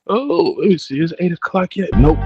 Oh, let me see. It's 8 o'clock yet. Nope.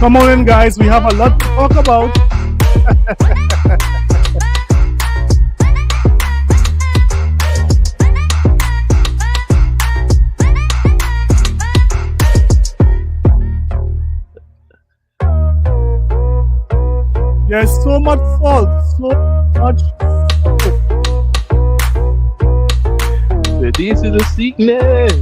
Come on in, guys. We have a lot to talk about. There's so much salt, so much salt. This is a sickness.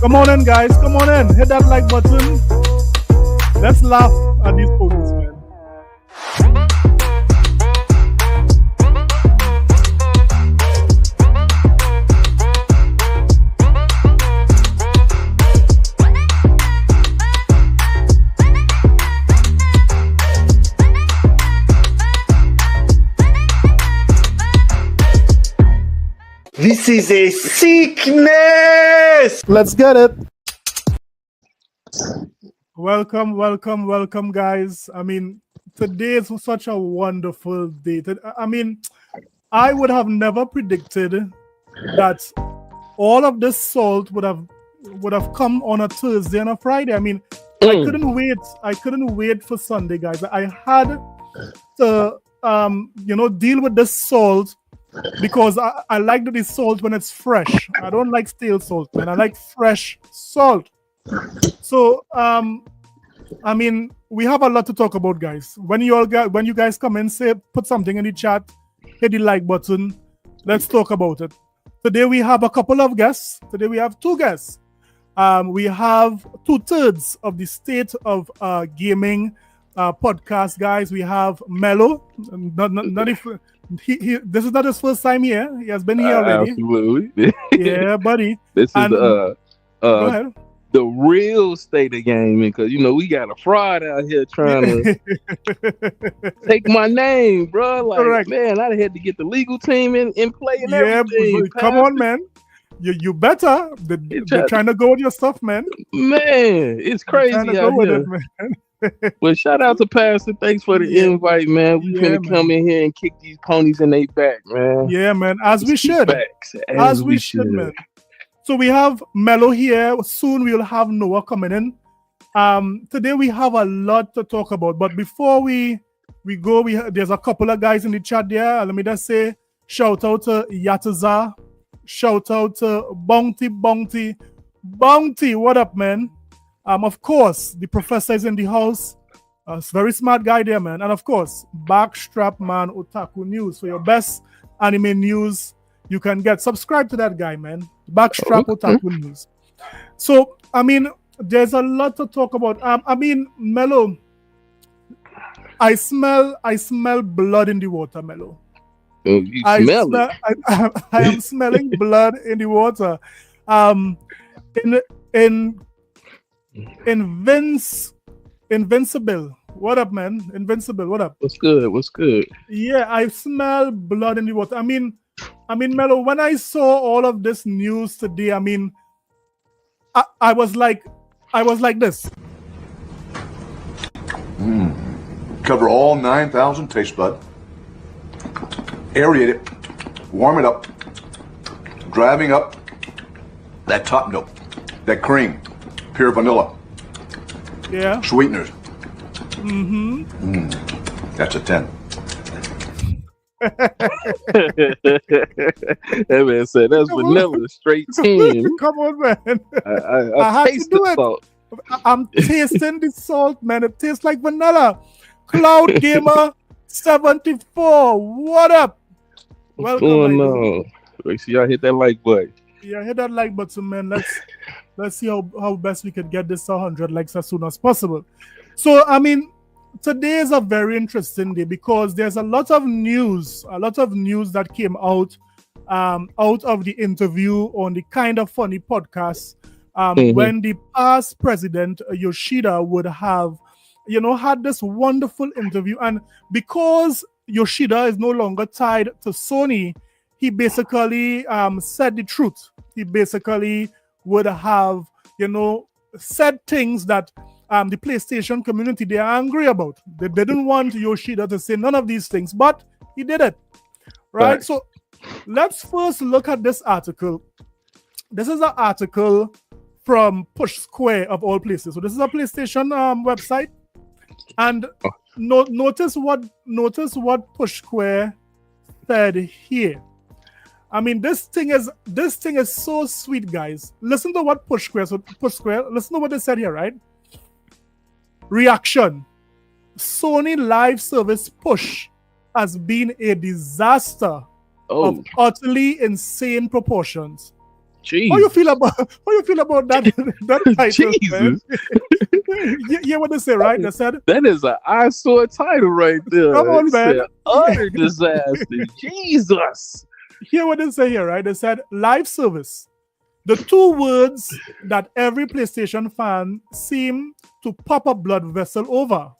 Come on in, guys. Come on in. Hit that like button. Let's laugh at these police, man. This is a sickness! Let's get it. Welcome, guys. I mean, today is such a wonderful day. I mean, I would have never predicted that all of this salt would have come on a Thursday and a Friday. I mean, I couldn't wait. I couldn't wait for Sunday, guys. I had to, deal with this salt. Because I like the salt when it's fresh. I don't like stale salt, man. I like fresh salt. So, I mean, we have a lot to talk about, guys. When you guys come in, put something in the chat, hit the like button. Let's talk about it. Today we have a couple of guests. Today we have two guests. We have 2/3 of the state of gaming podcast, guys. We have Mello. This is not his first time here. He has been here already. Absolutely. Yeah, buddy. This is go ahead. The real state of gaming, because we got a fraud out here trying to take my name, bro. Like, correct. Man, I had to get the legal team in play and everything. Come on, man. You better. They're trying to go with your stuff, man. Man, it's crazy out here. Well, shout out to Pastor. Thanks for the invite, man. We finna come in here and kick these ponies in their back, man. Yeah, man. As we should. As we should, man. So we have Mello here. Soon we'll have Noah coming in. Today we have a lot to talk about. But before we go, there's a couple of guys in the chat there. Let me just say, shout out to Yataza. Shout out to Bounty. What up, man? Of course, the professor is in the house. Very smart guy there, man. And of course, Backstrap Man Otaku News. For your best anime news you can get. Subscribe to that guy, man. Backstrap Otaku News. So, I mean, there's a lot to talk about. I mean, Mello, I smell blood in the water, Mello. I am smelling blood in the water. Um, in Invincible. What up, man? Invincible. What up? What's good? What's good? Yeah, I smell blood in the water. I mean, Mello, when I saw all of this news today, I mean, I was like this. Cover all 9,000 taste bud. Aerate it. Warm it up. Driving up that top note, that cream, pure vanilla. Yeah. Sweeteners. That's a 10. That man said that's vanilla, straight 10. Come on, man. I had to taste do the it. salt. I'm tasting the salt, man. It tastes like vanilla. Cloud Gamer 74. What up? What's going on? Make sure y'all hit that like button. Yeah, hit that like button, man. Let's see how best we can get this to 100 likes as soon as possible. So, I mean, today is a very interesting day because there's a lot of news that came out of the interview on the Kind of Funny podcast when the past president Yoshida would have, had this wonderful interview, and because Yoshida is no longer tied to Sony, he basically said the truth. He basically would have, said things that the PlayStation community, they are angry about. They didn't want Yoshida to say none of these things, but he did it. Right? So let's first look at this article. This is an article from Push Square of all places. So this is a PlayStation website. And notice what Push Square said here. I mean, this thing is so sweet, guys. Listen to what Push Square, listen to what they said here, right? Reaction. Sony live service push has been a disaster of utterly insane proportions. Jeez. How you feel about that title, Jesus. Yeah, what they say, right? They said that is an eyesore title right there. Come on, man. Utter disaster. Jesus. Hear what they say here, right? They said live service. The two words that every PlayStation fan seem to pop a blood vessel over.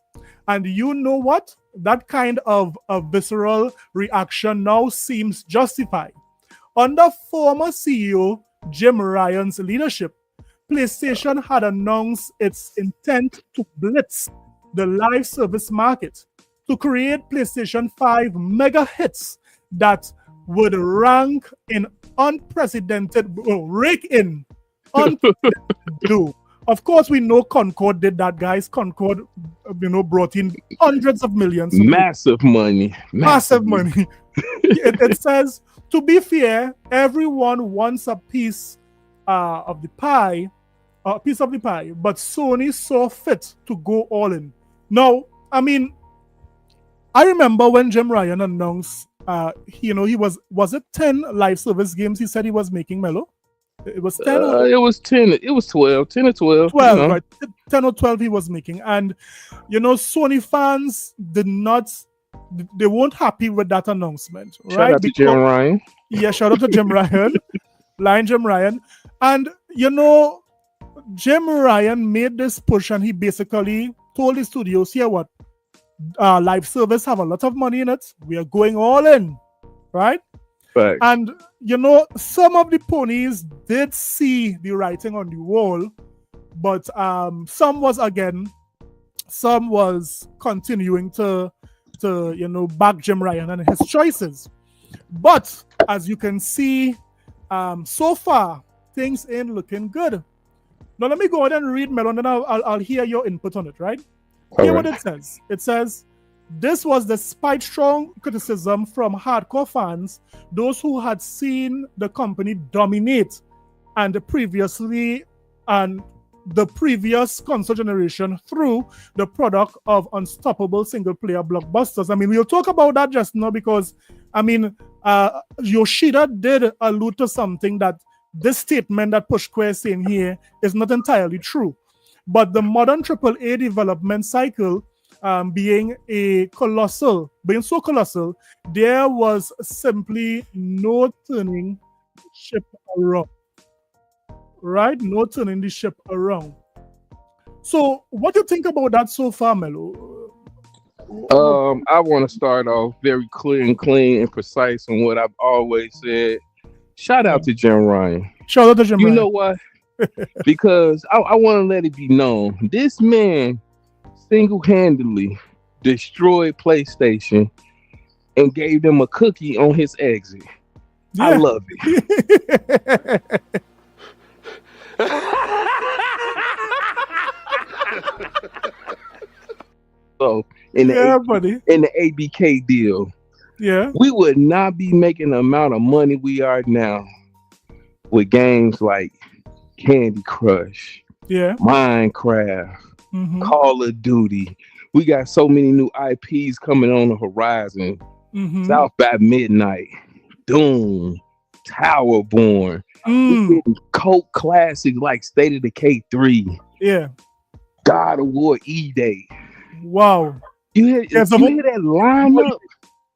And you know what? That kind of a visceral reaction now seems justified. Under former CEO Jim Ryan's leadership, PlayStation had announced its intent to blitz the live service market to create PlayStation 5 mega hits that would rank in unprecedented do. Of course, we know Concord did that, guys. Concord, brought in hundreds of millions. Massive money. Massive money. It says, to be fair, everyone wants a piece of the pie, but Sony saw fit to go all in. Now, I mean, I remember when Jim Ryan announced, he was it 10 live service games he said he was making, Mello? It was 10 it was 10. It was 12. 10 or 12. 12, right? 10 or 12 he was making. And, Sony fans they weren't happy with that announcement, right? Shout out to Jim Ryan. Yeah, shout out to Jim Ryan. Jim Ryan. And, Jim Ryan made this push and he basically told the studios, here what? Live service have a lot of money in it. We are going all in, right? Right. And some of the ponies did see the writing on the wall, but some was continuing to back Jim Ryan and his choices. But as you can see, so far things ain't looking good. Now let me go ahead and read, Melon, and I'll hear your input on it, right? Hear what it says. It says, this was despite strong criticism from hardcore fans, those who had seen the company dominate and the previous console generation through the product of unstoppable single-player blockbusters. I mean, we'll talk about that just now because, Yoshida did allude to something that this statement that Push Square is saying here is not entirely true. But the modern AAA development cycle being so colossal, there was simply no turning ship around. right? No turning the ship around. So, what do you think about that so far, Melo? I want to start off very clear and clean and precise on what I've always said. Shout out to Jim Ryan. Shout out to Jim Ryan. You know what? Because I want to let it be known, this man single-handedly destroyed PlayStation and gave them a cookie on his exit. Yeah. I love it. So in the ABK deal, we would not be making the amount of money we are now with games like Candy Crush, Minecraft, Call of Duty. We got so many new IPs coming on the horizon. South by Midnight, Doom, Towerborn. We getting cult classics like State of Decay 3. Yeah. God of War E-Day. Wow. You hear that lineup?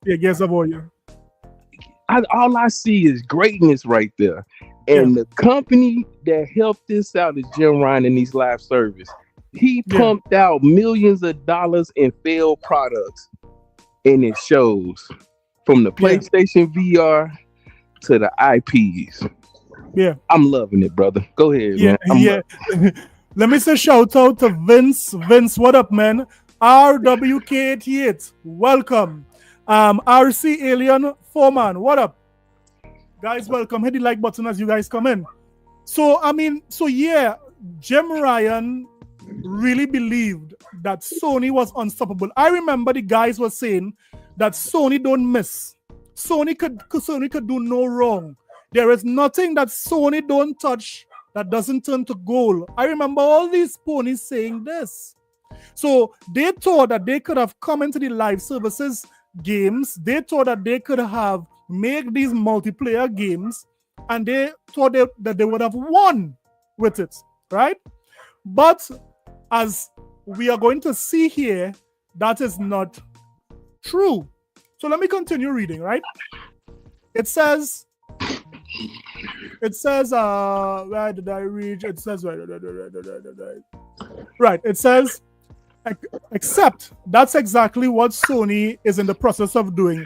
Yeah, Gears of War. All I see is greatness right there. And the company that helped this out is Jim Ryan in these live service. He pumped out millions of dollars in failed products. And it shows from the PlayStation VR to the IPs. Yeah. I'm loving it, brother. Go ahead, man. Let me say shout out to Vince. Vince, what up, man? RWK88, welcome. RC Alien Foreman, what up? Guys, welcome. Hit the like button as you guys come in. So, Jim Ryan really believed that Sony was unstoppable. I remember the guys were saying that Sony don't miss. Sony could do no wrong. There is nothing that Sony don't touch that doesn't turn to gold. I remember all these ponies saying this. So they thought that they could have come into the live services games. They thought that they could have made these multiplayer games, and they thought that they would have won with it, right? But as we are going to see here, that is not true. So let me continue reading, right? It says, where did I reach? It says, right. It says, except that's exactly what Sony is in the process of doing.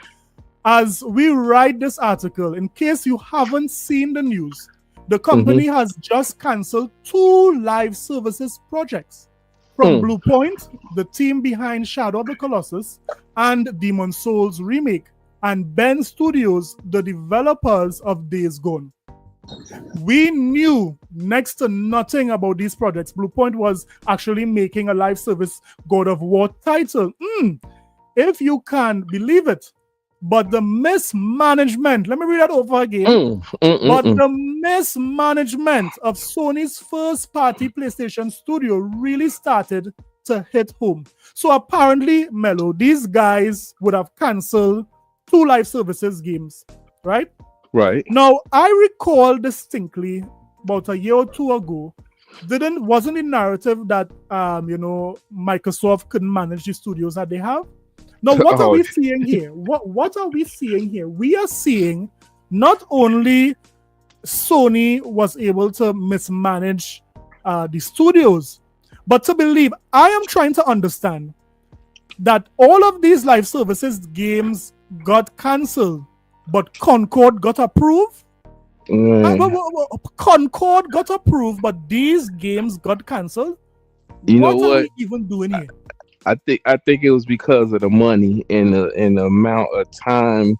As we write this article, in case you haven't seen the news, the company has just canceled 2 live services projects from Blue Point, the team behind Shadow of the Colossus, and Demon's Souls remake, and Ben Studios, the developers of Days Gone. We knew next to nothing about these projects. Blue Point was actually making a live service God of War title. If you can believe it. But the mismanagement, let me read that over again. The mismanagement of Sony's first party PlayStation studio really started to hit home. So apparently, Melo, these guys would have canceled 2 live services games, right? Right. Now, I recall distinctly about a year or 2 ago, wasn't the narrative that Microsoft couldn't manage the studios that they have? Now, what are we seeing here? What are we seeing here? We are seeing not only Sony was able to mismanage the studios, but to believe, I am trying to understand that all of these live services games got cancelled, but Concord got approved. Concord got approved, but these games got cancelled. What are we even doing here? I think it was because of the money and the amount of time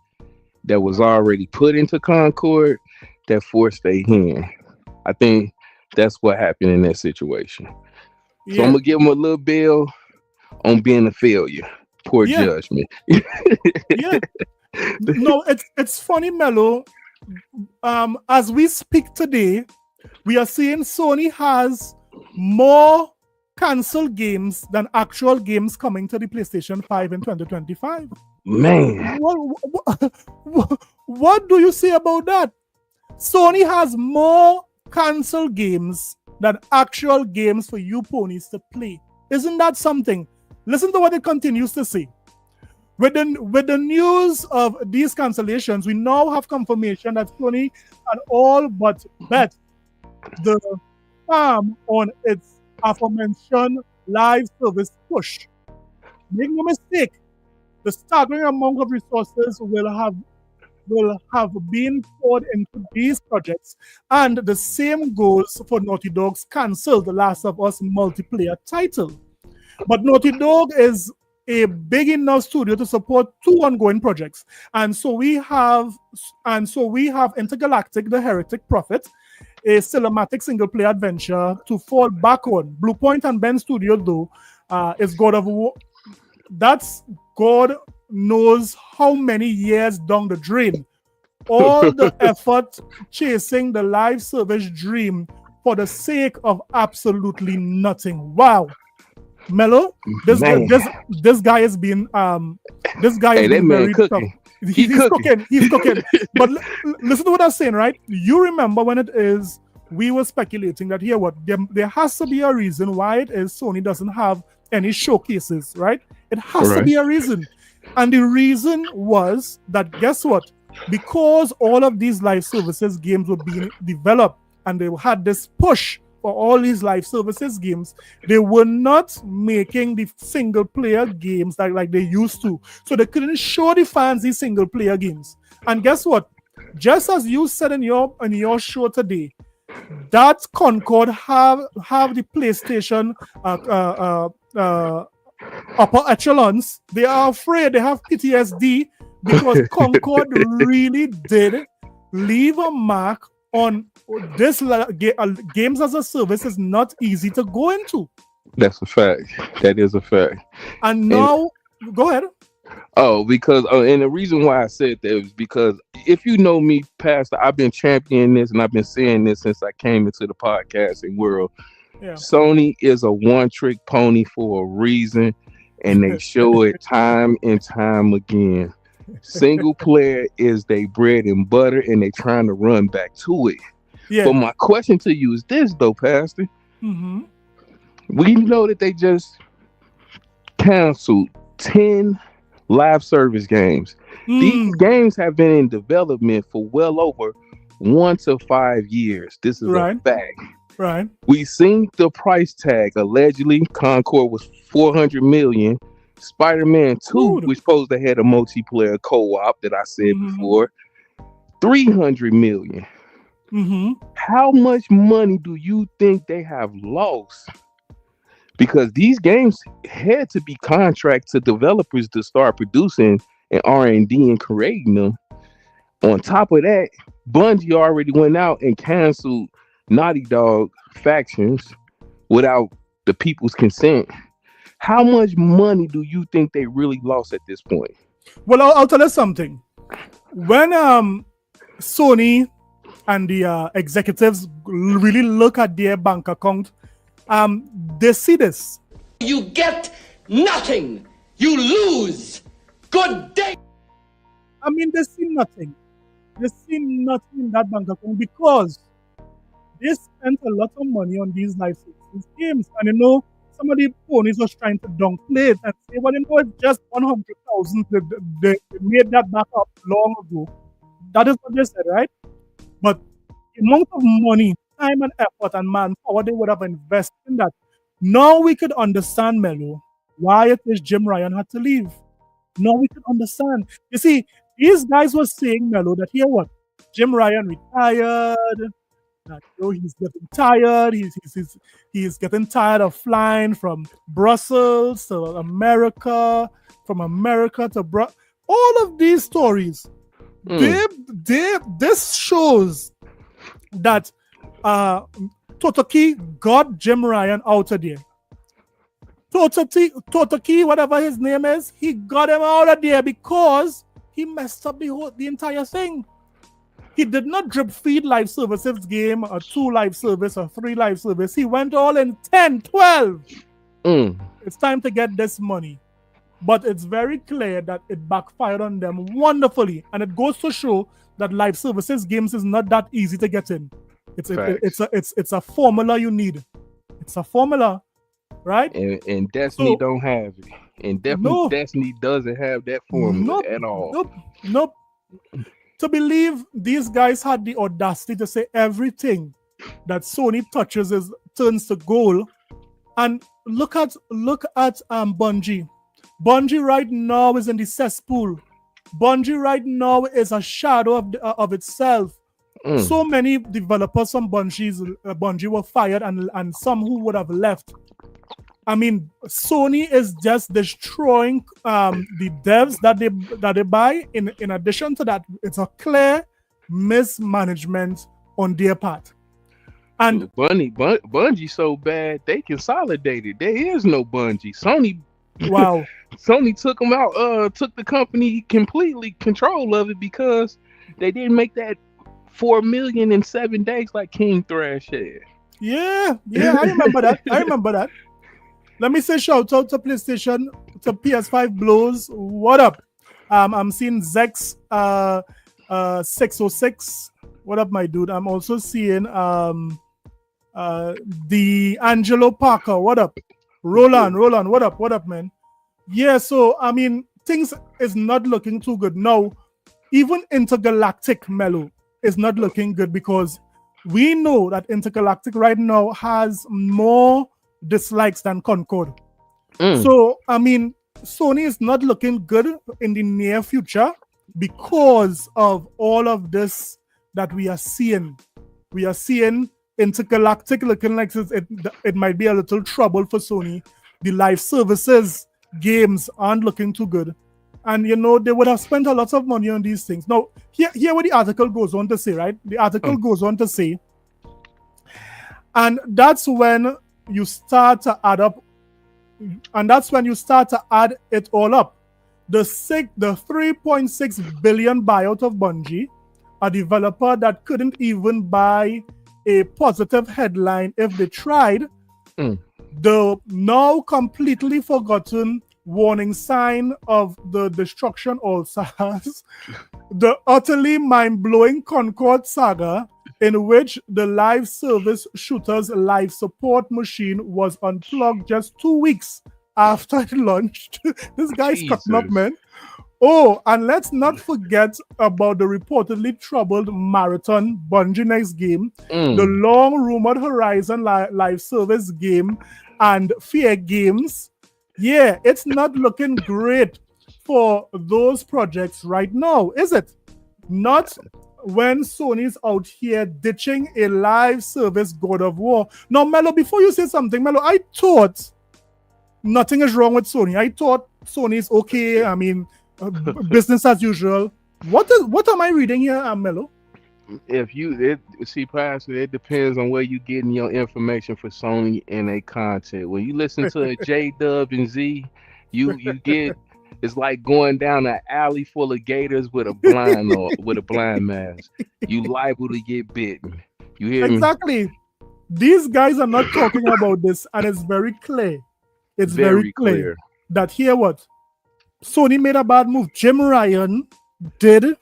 that was already put into Concord that forced their hand. I think that's what happened in that situation. Yeah. So I'm gonna give them a little bill on being a failure. Poor judgment. No, it's funny, Melo. As we speak today, we are seeing Sony has more cancelled games than actual games coming to the PlayStation 5 in 2025. Man. What do you say about that? Sony has more cancelled games than actual games for you ponies to play. Isn't that something? Listen to what it continues to say. With the news of these cancellations, we now have confirmation that Sony had all but bet the farm on its aforementioned live service push. Make no mistake, the staggering amount of resources will have been poured into these projects, and the same goes for Naughty Dog's cancelled The Last of Us multiplayer title. But Naughty Dog is a big enough studio to support 2 ongoing projects, and so we have Intergalactic: The Heretic Prophet, a cinematic single-player adventure to fall back on. Bluepoint and Ben Studio, though, is God of War. That's God knows how many years down the drain. All the effort chasing the live service dream for the sake of absolutely nothing. Wow. Mello, this guy has been very cooking. tough. He's cooking. But listen to what I'm saying, right? You remember when we were speculating that there has to be a reason why it is Sony doesn't have any showcases, right? It has to be a reason. And the reason was that, guess what? Because all of these live services games were being developed and they had this push for all these live services games, they were not making the single player games like they used to. So they couldn't show the fans these single player games. And guess what? Just as you said in your show today, that Concord have the PlayStation upper echelons. They are afraid. They have PTSD because Concord really did leave a mark on this. Games as a service is not easy to go into. That's a fact. That is a fact. And now, go ahead. Oh, because and the reason why I said that is because if you know me, Pastor, I've been championing this and I've been saying this since I came into the podcasting world. Yeah. Sony is a one-trick pony for a reason, and they show it time and time again. Single player is their bread and butter, and they trying to run back to it. Yeah. But my question to you is this, though, Pastor. Mm-hmm. We know that they just canceled 10 live service games. These games have been in development for well over 1 to 5 years. This is a fact. Right. We seen the price tag. Allegedly, Concord was $400 million. Spider-Man 2, which supposed to have a multiplayer co-op that I said before, $300 million. Mm-hmm. How much money do you think they have lost? Because these games had to be contract to developers to start producing and R&D and creating them. On top of that, Bungie already went out and canceled Naughty Dog factions without the people's consent. How much money do you think they really lost at this point? Well, I'll tell you something. When Sony and the executives really look at their bank account, they see this. You get nothing. You lose. Good day. I mean, they see nothing. They see nothing in that bank account because they spent a lot of money on these live services games. And you know, some of the ponies was trying to downplay it and say, well, you know, it's just 100,000. They made that back up long ago. That is what they said, right? But the amount of money, time and effort and manpower they would have invested in that. Now we could understand, Mello, why it is Jim Ryan had to leave. Now we could understand. You see, these guys were saying, Mello, that here what? Jim Ryan retired. That, you know, he's getting tired. He's getting tired of flying from Brussels to America, from America to all of these stories. This shows that Totoki got Jim Ryan out of there. Totoki, whatever his name is, he got him out of there because he messed up the entire thing. He did not drip feed live services game, or 2 live service, or 3 live service. He went all in 10, 12. It's time to get this money. But it's very clear that it backfired on them wonderfully. And it goes to show that live services games is not that easy to get in. It's a formula you need. It's a formula, right? And Destiny don't have it. And definitely Destiny doesn't have that formula at all. Nope. To believe these guys had the audacity to say everything that Sony touches turns to gold. And look at Bungie. Bungie right now is in the cesspool. Bungie right now is a shadow of itself. So many developers from Bungie were fired, and some who would have left. I mean, Sony is just destroying the devs that they buy. In addition to that, it's a clear mismanagement on their part. And Bungie so bad they consolidated. There is no Bungie. Sony. Wow. Sony took them out. Took the company completely control of it because they didn't make that 4 million in 7 days like King Thrash said. Yeah, I remember that. Let me say shout out to PlayStation, to PS5 Blows. What up? I'm seeing Zex 606. What up, my dude? I'm also seeing the Angelo Parker. What up? Roland, what up, man? Yeah, so I mean, things is not looking too good. No, even Intergalactic Mellow is not looking good because we know that Intergalactic right now has more dislikes than Concord. So, I mean, Sony is not looking good in the near future because of all of this that we are seeing. We are seeing Intergalactic looking like it might be a little trouble for Sony. The live services games aren't looking too good. And, you know, they would have spent a lot of money on these things. Now, here what the article goes on to say, right? The article goes on to say, and that's when you start to add up, and that's when you start to add it all up. The 3.6 billion buyout of Bungie, a developer that couldn't even buy a positive headline if they tried, the now completely forgotten warning sign of the destruction also has the utterly mind-blowing Concord saga, in which the live service shooter's live support machine was unplugged just 2 weeks after it launched. This guy's cutting up, man. Oh, and let's not forget about the reportedly troubled Marathon Bungie next game, the long-rumored Horizon live service game, and Fear Games. Yeah, it's not looking great for those projects right now, is it? Not when Sony's out here ditching a live service God of War. Now, Mello, before you say something, Mello, I thought nothing is wrong with Sony. I thought Sony is okay. I mean, business as usual. What am I reading here, Mello? Pastor, it depends on where you're getting your information for Sony and their content. When you listen to J-Dub and Z, you get, it's like going down an alley full of gators with a blind mask. You liable to get bitten. You hear me? Exactly. These guys are not talking about this, and it's very clear. It's very clear that here what Sony made a bad move. Jim Ryan did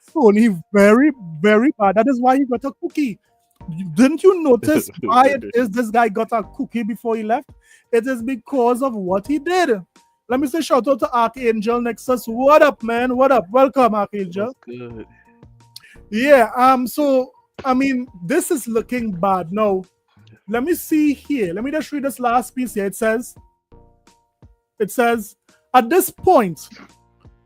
Sony very, very bad. That is why he got a cookie. Didn't you notice why it is this guy got a cookie before he left? It is because of what he did. Let me say shout out to Archangel Nexus. What up, man? What up? Welcome, Archangel. That's good. Yeah, so I mean, this is looking bad. Now, let me see here. Let me just read this last piece here. It says, at this point,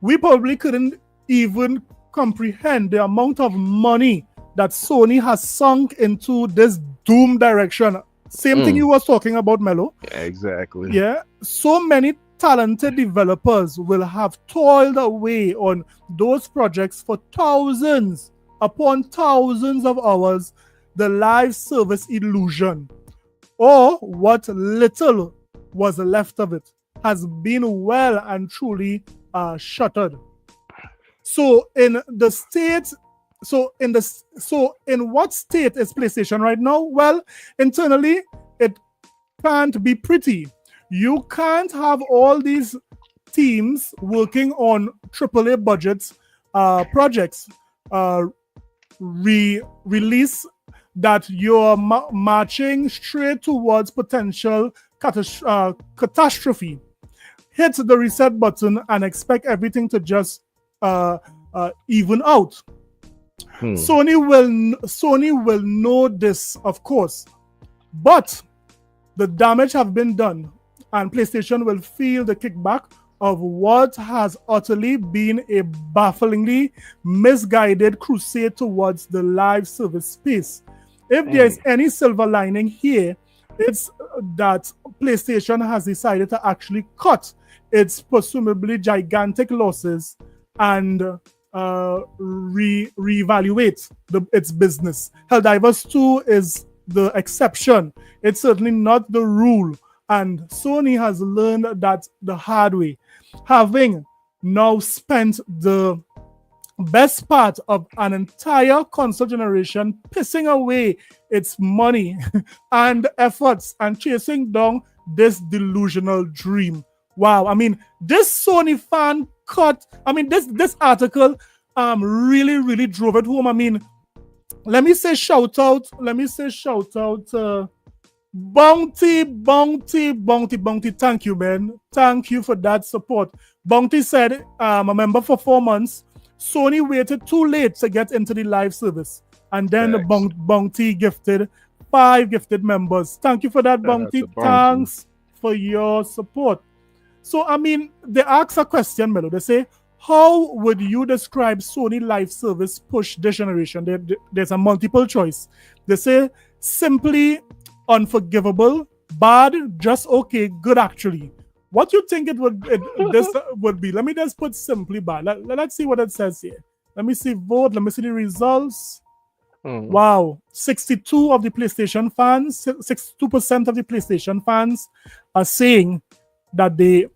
we probably couldn't even comprehend the amount of money that Sony has sunk into this doom direction. Same thing you was talking about, Mello. Yeah, exactly. Yeah. So many talented developers will have toiled away on those projects for thousands upon thousands of hours. The live service illusion, or what little was left of it, has been well and truly shuttered. So in what state is PlayStation right now? Well, internally, it can't be pretty. You can't have all these teams working on AAA budgets projects release that you're marching straight towards potential catastrophe. Hit the reset button and expect everything to just even out. Sony will know this, of course, but the damage have been done, and PlayStation will feel the kickback of what has utterly been a bafflingly misguided crusade towards the live service space. If there is any silver lining here, it's that PlayStation has decided to actually cut its presumably gigantic losses and reevaluate its business. Helldivers 2 is the exception. It's certainly not the rule. And Sony has learned that the hard way, having now spent the best part of an entire console generation pissing away its money and efforts and chasing down this delusional dream. Wow, I mean, this Sony fan cut, I mean, this article really drove it home. I mean, let me say shout out Bounty. Thank you, man. Thank you for that support. Bounty said, I'm a member for 4 months. Sony waited too late to get into the live service. And then the Bounty gifted 5 gifted members. Thank you for that, Bounty. Thanks for your support. So, I mean, they ask a question, Melo. They say, how would you describe Sony live service push this generation? There's a multiple choice. They say, simply unforgivable, bad, just okay, good actually. What you think this would be? Let me just put simply bad. Let's see what it says here. Let me see vote. Let me see the results. Wow, 62% of the PlayStation fans are saying that they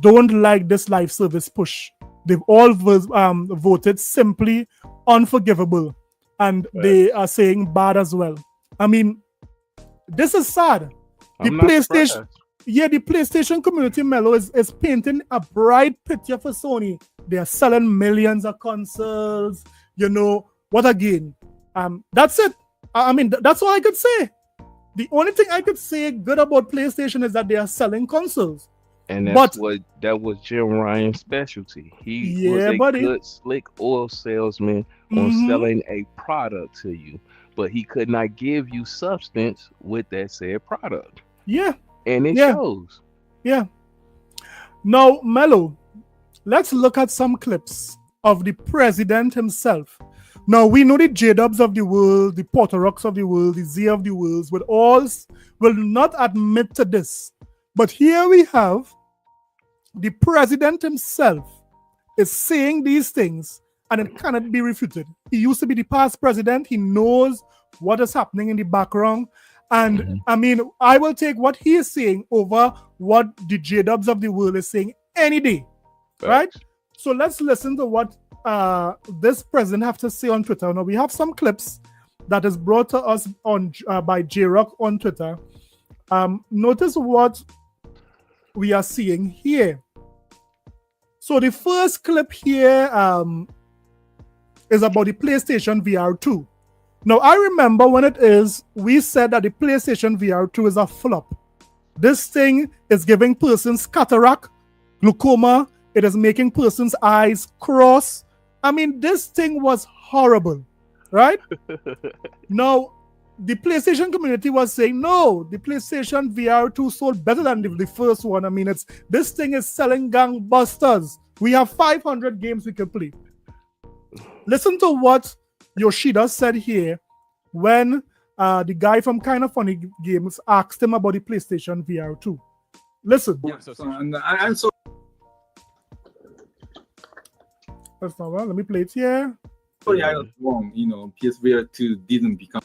don't like this live service push. They've all voted simply unforgivable, and they are saying bad as well. I mean, this is sad. The PlayStation community, Melo, is painting a bright picture for Sony. They are selling millions of consoles. You know what? Again, that's it. I mean, that's all I could say. The only thing I could say good about PlayStation is that they are selling consoles. And that was Jim Ryan's specialty. He was a good, slick oil salesman on selling a product to you, but he could not give you substance with that said product. Yeah. And it shows. Yeah. Now, Melo, let's look at some clips of the president himself. Now, we know the J-Dubs of the world, the Potterocks of the world, the Z of the world, will not admit to this. But here we have the president himself is saying these things, and it cannot be refuted. He used to be the past president. He knows what is happening in the background. And I mean, I will take what he is saying over what the J-Dubs of the world is saying any day. Right? So let's listen to what this president have to say on Twitter. Now, we have some clips that is brought to us on by J-Rock on Twitter. Notice what we are seeing here. So the first clip here is about the PlayStation VR2. Now, I remember when we said that the PlayStation VR2 is a flop. This thing is giving persons cataract, glaucoma. It is making persons' eyes cross. I mean, this thing was horrible, right? Now, the PlayStation community was saying, no, the PlayStation VR2 sold better than the first one. I mean, this thing is selling gangbusters. We have 500 games we can play. Listen to what Yoshida said here when the guy from Kind of Funny Games asked him about the PlayStation VR2. Listen. Yeah, I'm so. That's not well. Let me play it here. Sorry, I was wrong. PSVR2 didn't become.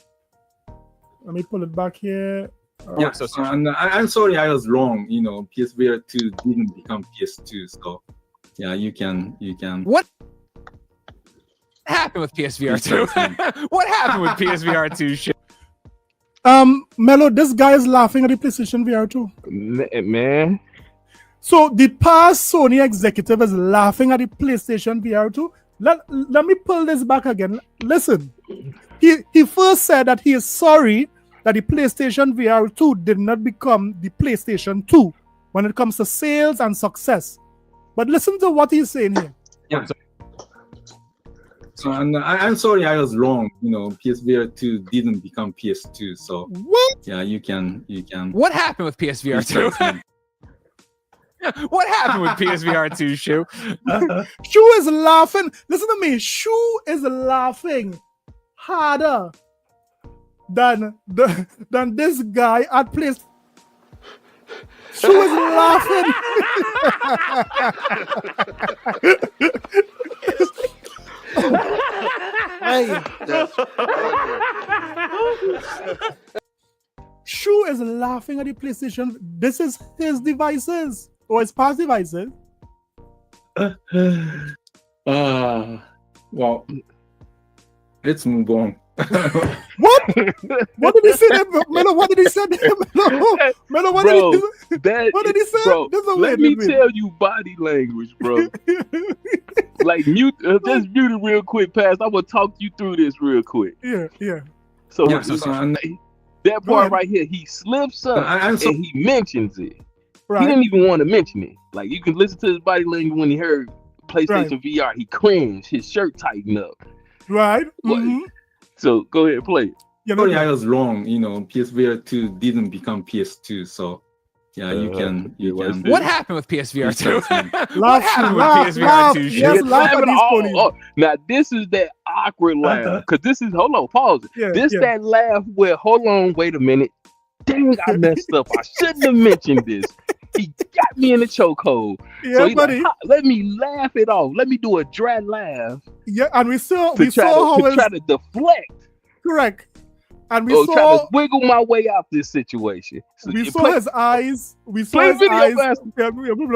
Let me pull it back here. I'm sorry, I was wrong. PSVR2 didn't become PS2. So, yeah, you can. What happened with PSVR2? What happened with PSVR2 shit? Melo, this guy is laughing at the PlayStation VR2. Man. So the past Sony executive is laughing at the PlayStation VR2. Let me pull this back again. Listen. He first said that he is sorry that the PlayStation VR2 did not become the PlayStation 2 when it comes to sales and success. But listen to what he's saying here. Yeah. So I'm sorry, I was wrong. PSVR2 didn't become PS2. So What? yeah, you can. What happened with PSVR2? What happened with PSVR2, Shu? Shu is laughing. Listen to me. Shu is laughing harder than this guy at place. Shu is laughing. Hey. Shu is laughing at the PlayStation. This is his devices or his past devices. Well, let's move on. What? What did he say? Melo, what did he say? Melo, what did he say? Bro, let me tell you body language, bro. Like just mute it real quick, Pass. I'm gonna talk you through this real quick. Yeah. So that part right here, he slips up and he mentions it. Right. He didn't even want to mention it. Like you can listen to his body language when he heard PlayStation VR. He cringed. His shirt tightened up. Right. So go ahead and play it. Sorry, I was wrong. PSVR2 didn't become PS2 . So yeah, you can. What happened with PSVR2? What happened with PSVR2? Yes, laugh at these Now this is that awkward laugh. Because this is, hold on, pause it. That laugh where, hold on, wait a minute. Dang, I messed up. I shouldn't have mentioned this. He got me in the chokehold. Yeah, so buddy. Like, let me laugh it off. Let me do a dry laugh. Yeah, and we saw to try to deflect. Correct. And we saw try to wiggle my way out this situation. So we saw his eyes. We saw his eyes. We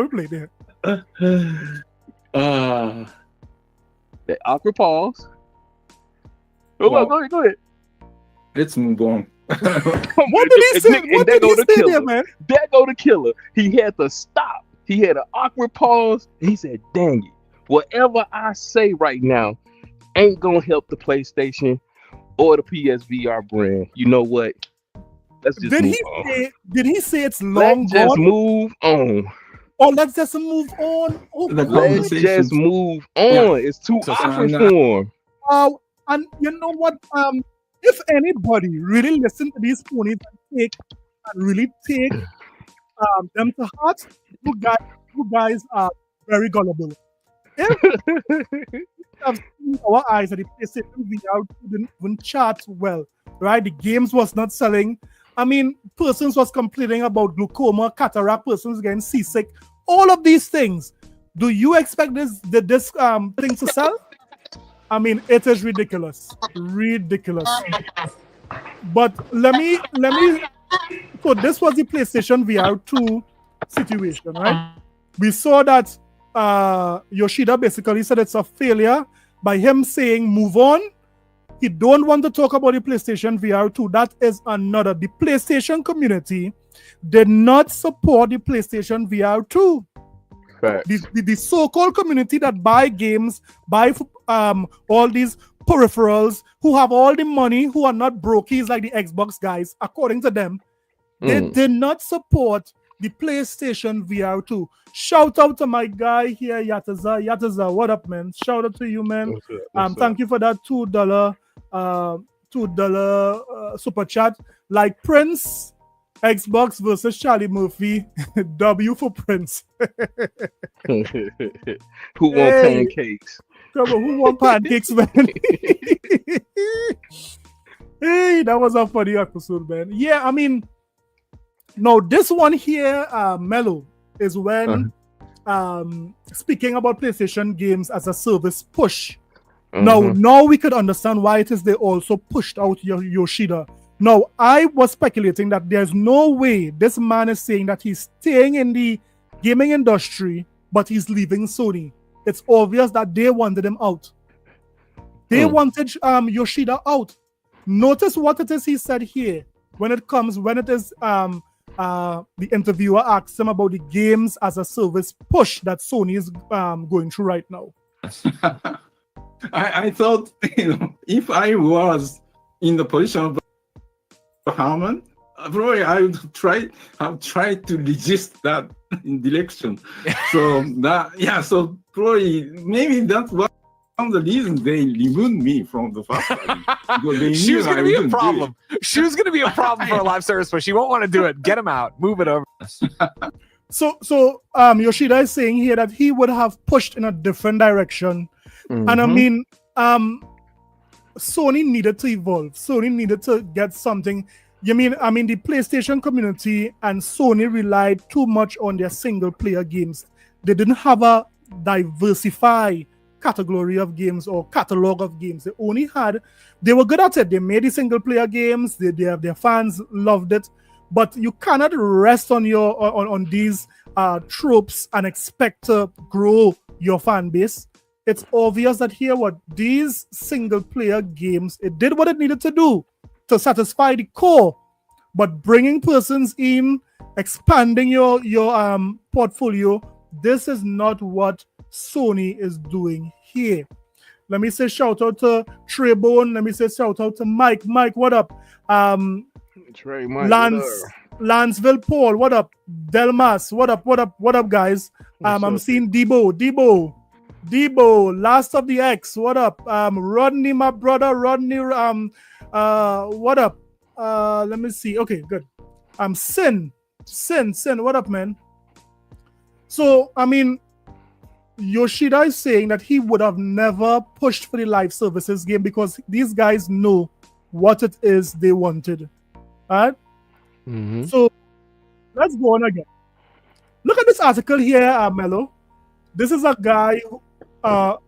play there. That awkward pause. Go ahead. Let's move on. What did he say? What did he say there, man? That go to killer. He had to stop. He had an awkward pause. He said, dang it. Whatever I say right now ain't gonna help the PlayStation or the PSVR brand. You know what? Let's just move on. Did he say it's long Let's just move on. Oh, let's just move on. Let's just move on. It's too awkward for him. And you know what? If anybody really listen to these ponies and really take them to heart, you guys are very gullible. If we have seen our eyes at the PlayStation VR didn't even chart well, right? The games was not selling. I mean, persons was complaining about glaucoma, cataract, persons getting seasick, all of these things. Do you expect this thing to sell? I mean, it is ridiculous. But let me. So this was the PlayStation VR2 situation, right? We saw that Yoshida basically said it's a failure by him saying move on. He don't want to talk about the PlayStation VR2. That is another. The PlayStation community did not support the PlayStation VR2. The so-called community that buy games, buy all these peripherals, who have all the money, who are not brokies like the Xbox guys, according to them, they did not support the PlayStation VR2. Shout out to my guy here, Yataza. Yataza, what up, man? Shout out to you, man. Thank you for that $2 super chat. Like Prince, Xbox versus Charlie Murphy. W for Prince. Who want pancakes? Come on, who want pancakes, man? Hey, that was a funny episode, man. Yeah, I mean, now this one here, Mello, is when speaking about PlayStation games as a service push. Now we could understand why it is they also pushed out Yoshida. Now, I was speculating that there's no way this man is saying that he's staying in the gaming industry, but he's leaving Sony. It's obvious that they wanted him out. They wanted Yoshida out. Notice what it is he said here. When it is the interviewer asks him about the games as a service push that Sony is going through right now. I thought, if I was in the position of Harman, probably I would have tried to resist that direction. So probably maybe that's what of the reasons they removed me from the first party. Because they She knew was I going to be a wouldn't do it. problem. She was going to be a problem for a live service, but she won't want to do it. Get him out. Move it over. So Yoshida is saying here that he would have pushed in a different direction. And I mean, Sony needed to evolve. Sony needed to get something. The PlayStation community and Sony relied too much on their single player games. They didn't have a diversified category of games or catalog of games. They were good at it. They made the single player games. Their fans loved it. But you cannot rest on on these tropes and expect to grow your fan base. It's obvious that here these single player games, it did what it needed to do to satisfy the core, but bringing persons in, expanding your portfolio, this is not what Sony is doing here. Let me say shout out to Trebone. Let me say shout out to Mike. Mike, what up? Trey, Mike, Lanceville Paul, what up? Delmas, what up, guys? I'm seeing Debo, Last of the X, what up? Rodney, my brother, Rodney, what up? Let me see. Okay, good. Sin, what up, man? So, I mean, Yoshida is saying that he would have never pushed for the live services game because these guys know what it is they wanted. All right? So, let's go on again. Look at this article here, Mello. This is a guy,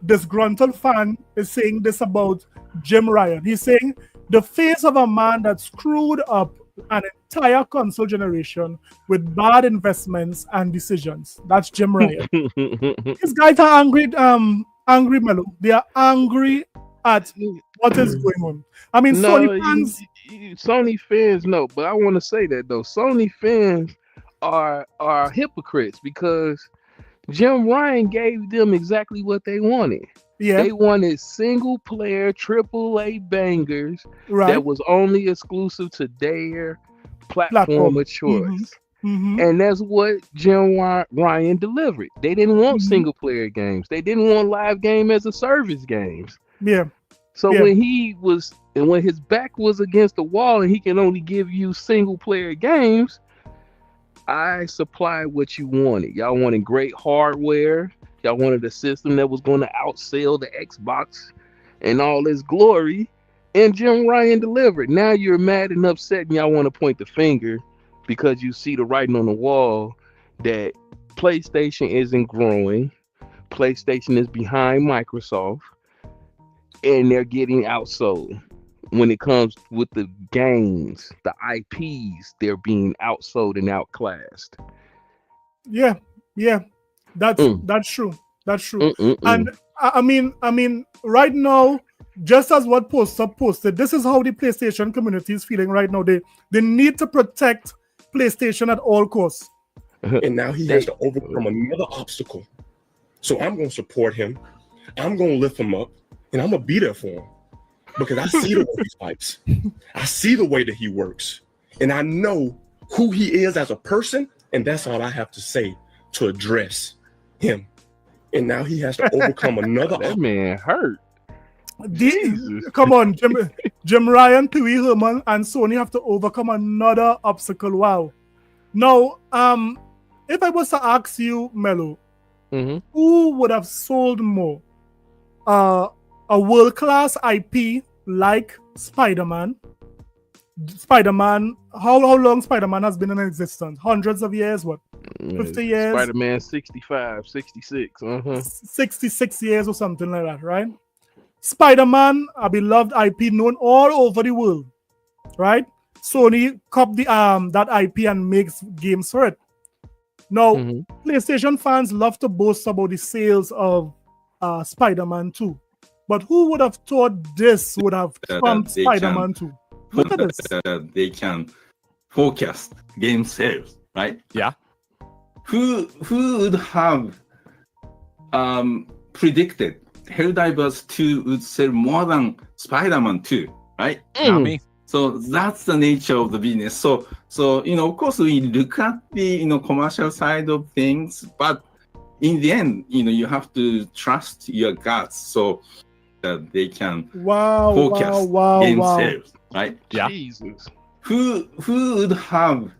disgruntled fan is saying this about Jim Ryan. He's saying, the face of a man that screwed up an entire console generation with bad investments and decisions. That's Jim Ryan. These guys are angry, Mello. They are angry at what is going on. I mean, Sony fans know, but I want to say that though, Sony fans are hypocrites because Jim Ryan gave them exactly what they wanted. Yeah. They wanted single player AAA bangers that was only exclusive to their platform of choice. And that's what Jim Ryan delivered. They didn't want single player games. They didn't want live game as a service games. Yeah. So when his back was against the wall and he can only give you single player games, I supplied what you wanted. Y'all wanted great hardware. Y'all wanted a system that was going to outsell the Xbox and all its glory. And Jim Ryan delivered. Now you're mad and upset and y'all want to point the finger because you see the writing on the wall that PlayStation isn't growing. PlayStation is behind Microsoft. And they're getting outsold. When it comes with the games, the IPs, they're being outsold and outclassed. Yeah. That's true. And I mean, right now, just as what Poster posted, this is how the PlayStation community is feeling right now. They need to protect PlayStation at all costs. And now he has to overcome another obstacle. So I'm going to support him. I'm going to lift him up, and I'm going to be there for him. Because I see the way he fights. I see the way that he works. And I know who he is as a person. And that's all I have to say to address him. And now he has to overcome another. That man hurt. Come on, Jim Ryan, Pee Wee Herman, and Sony have to overcome another obstacle. Wow. Now, if I was to ask you, Mello, who would have sold more? A world-class IP like Spider-Man. How long Spider-Man has been in existence? Hundreds of years, 50 years? Spider-Man 65, 66. 66 years or something like that, right? Spider-Man, a beloved IP known all over the world, right? Sony copied that IP and makes games for it. Now, PlayStation fans love to boast about the sales of Spider-Man 2. But who would have thought this would have trumped Spider-Man 2? Look at this. They can forecast game sales, right? Yeah. Who would have predicted Helldivers 2 would sell more than Spider-Man 2, right? Not me. So that's the nature of the business. So of course, we look at the commercial side of things, but in the end, you have to trust your guts so that they can forecast game sales, right? Yeah. Jesus. Who would have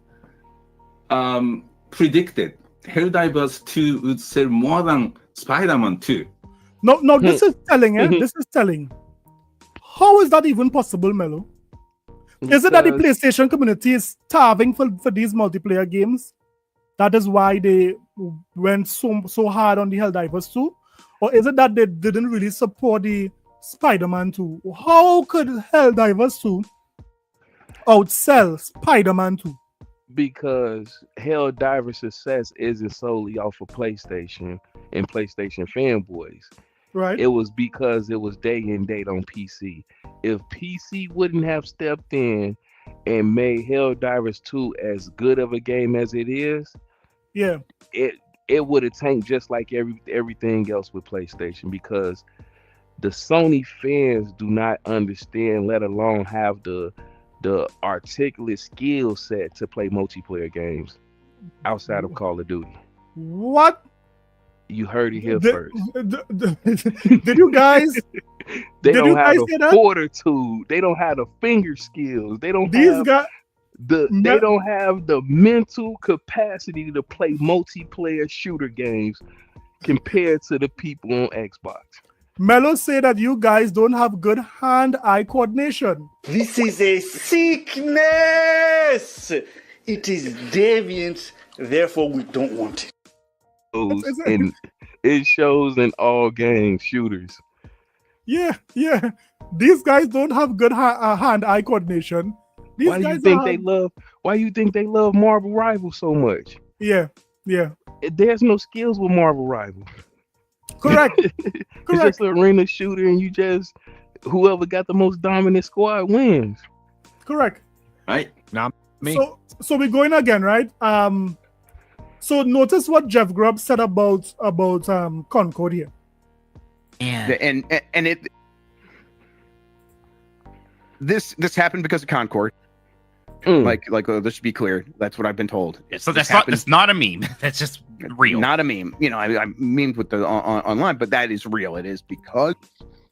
predicted Helldivers 2 would sell more than Spider-Man 2? No, this is telling, eh? This is telling. How is that even possible, Melo? Is it that the PlayStation community is starving for these multiplayer games? That is why they went so hard on the Helldivers 2? Or is it that they didn't really support the Spider-Man 2? How could Helldivers 2 outsell Spider-Man 2? Because Helldivers' success isn't solely off of PlayStation and PlayStation fanboys. Right. It was because it was day and date on PC. If PC wouldn't have stepped in and made Helldivers 2 as good of a game as it is, yeah, it would have tanked just like everything else with PlayStation, because the Sony fans do not understand, let alone have the articulate skill set to play multiplayer games outside of Call of Duty. What? You heard it here first. Did you guys? They don't have the fortitude. They don't have the finger skills. They don't These have guys. They don't have the mental capacity to play multiplayer shooter games compared to the people on Xbox. Melo say that you guys don't have good hand-eye coordination. This is a sickness. It is deviant. Therefore, we don't want it. And it shows in all game shooters. Yeah. These guys don't have good hand-eye coordination. Why do you think they love Marvel Rival so much? Yeah. There's no skills with Marvel Rival. Correct. It's just an arena shooter, and you just whoever got the most dominant squad wins. Correct. Right. Not me. So we're going again, right? So notice what Jeff Grubb said about Concord here. And it this happened because of Concord. Like let's be clear. That's what I've been told. So it's not a meme. That's just real. Not a meme. I memed with the online, but that is real. It is because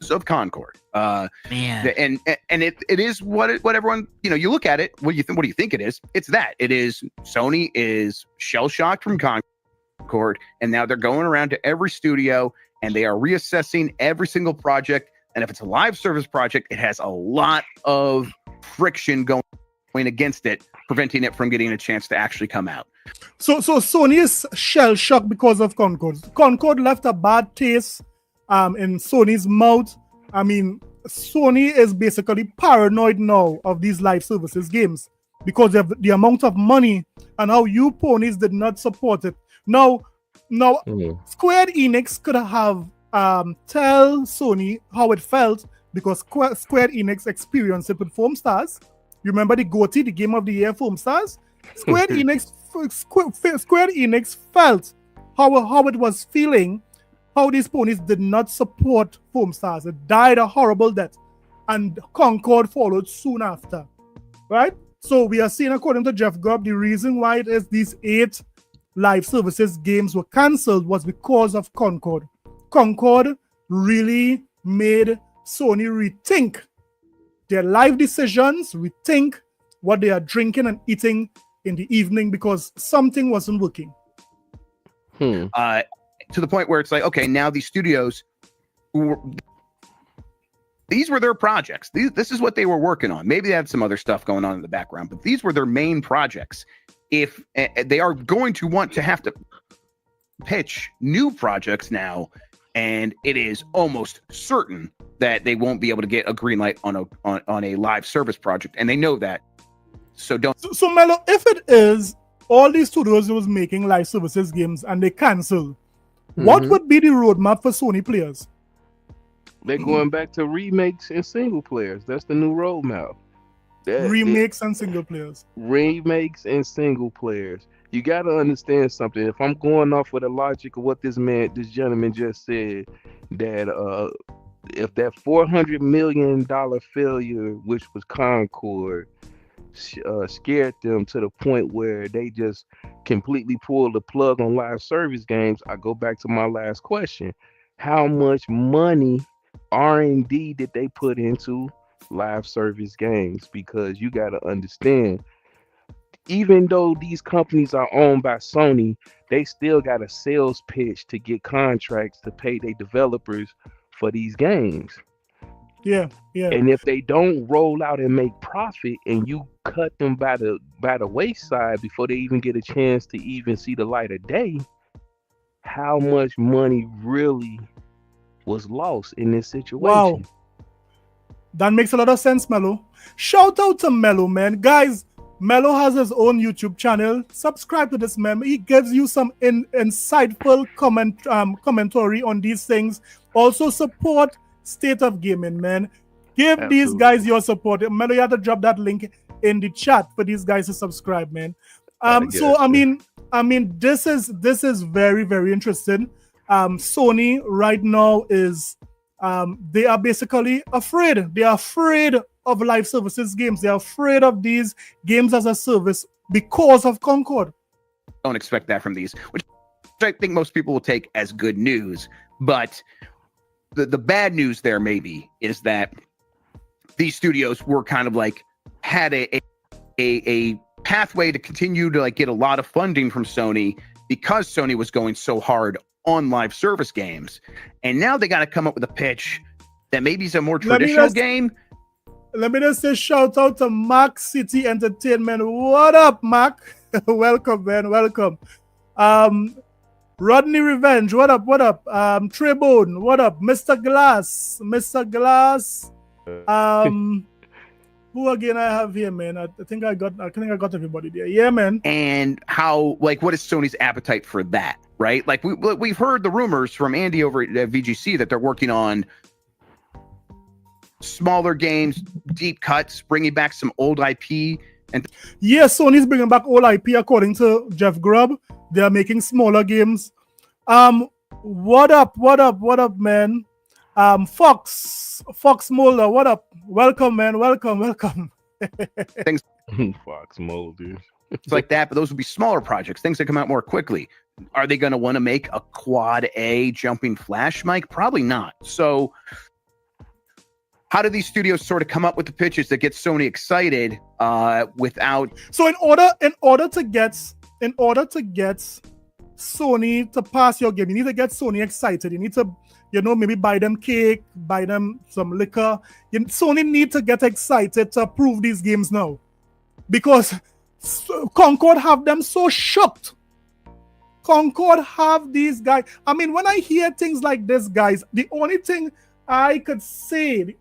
of Concord. Man. And it is what everyone, you look at it. What do you think it is? It's that. It is Sony is shell shocked from Concord, and now they're going around to every studio and they are reassessing every single project. And if it's a live service project, it has a lot of friction going against it, preventing it from getting a chance to actually come out. So Sony is shell shocked because of Concord. Concord left a bad taste in Sony's mouth. I mean, Sony is basically paranoid now of these live services games because of the amount of money and how you ponies did not support it. Now, Square Enix could have tell Sony how it felt because Square Enix experienced it with Foam Stars. You remember the GOTY, the Game of the Year Foam Stars? Square Enix felt how it was feeling, how these ponies did not support Foam Stars. It died a horrible death. And Concord followed soon after. Right? So we are seeing, according to Jeff Grubb, the reason why it is these 8 live services games were cancelled was because of Concord. Concord really made Sony rethink their life decisions, rethink what they are drinking and eating in the evening because something wasn't working. To the point where it's like, okay, now these studios, these were their projects. This is what they were working on. Maybe they had some other stuff going on in the background, but these were their main projects. If they are going to want to have to pitch new projects now, and it is almost certain that they won't be able to get a green light on a live service project, and they know that. So don't. So Melo, if it is all these studios was making live services games and they cancel, what would be the roadmap for Sony players? They're going back to remakes and single players. That's the new roadmap. Remakes and single players. Remakes and single players. You got to understand something. If I'm going off with the logic of what this gentleman just said, that if that $400 million failure, which was Concord, scared them to the point where they just completely pull the plug on live service games, I go back to my last question. How much money R&D did they put into live service games? Because you got to understand, even though these companies are owned by Sony, they still got a sales pitch to get contracts to pay their developers for these games. Yeah. And if they don't roll out and make profit, and you cut them by the wayside before they even get a chance to even see the light of day, how much money really was lost in this situation? Wow. That makes a lot of sense, Mello. Shout out to Mello, man. Guys, Mello has his own YouTube channel. Subscribe to this man. He gives you some insightful commentary on these things. Also support State of Gaming, man. Give these guys your support. Mello, you have to drop that link in the chat for these guys to subscribe, man. So I mean, this is very, very interesting. Sony right now is they are basically afraid. They are afraid of live services games. They are afraid of these games as a service because of Concord. Don't expect that from these, which I think most people will take as good news. But the bad news there maybe is that these studios were kind of like had a pathway to continue to like get a lot of funding from Sony because Sony was going so hard on live service games, and now they got to come up with a pitch that maybe is a more traditional game. Let me just say shout out to Mac City Entertainment. What up, Mac? Welcome, man. Welcome. Rodney Revenge. What up? What up? Trebone. What up? Mr. Glass. Mr. Glass. Who again I have here, man? I think I got everybody there. Yeah, man. And how, like, what is Sony's appetite for that, right? Like, we've heard the rumors from Andy over at VGC that they're working on smaller games, deep cuts, bringing back some old IP. And yeah, Sony's bringing back old IP according to Jeff Grubb. They are making smaller games. What up, man? Fox Mulder, what up? Welcome, man. Welcome. Things Fox Mulder. It's like that, but those would be smaller projects, things that come out more quickly. Are they going to want to make a quad A jumping flash mic? Probably not. So how do these studios sort of come up with the pitches that get Sony excited without? So in order to get Sony to pass your game, you need to get Sony excited. You need to, maybe buy them cake, buy them some liquor. Sony need to get excited to approve these games now, because Concord have them so shocked. Concord have these guys. I mean, when I hear things like this, guys, the only thing I could say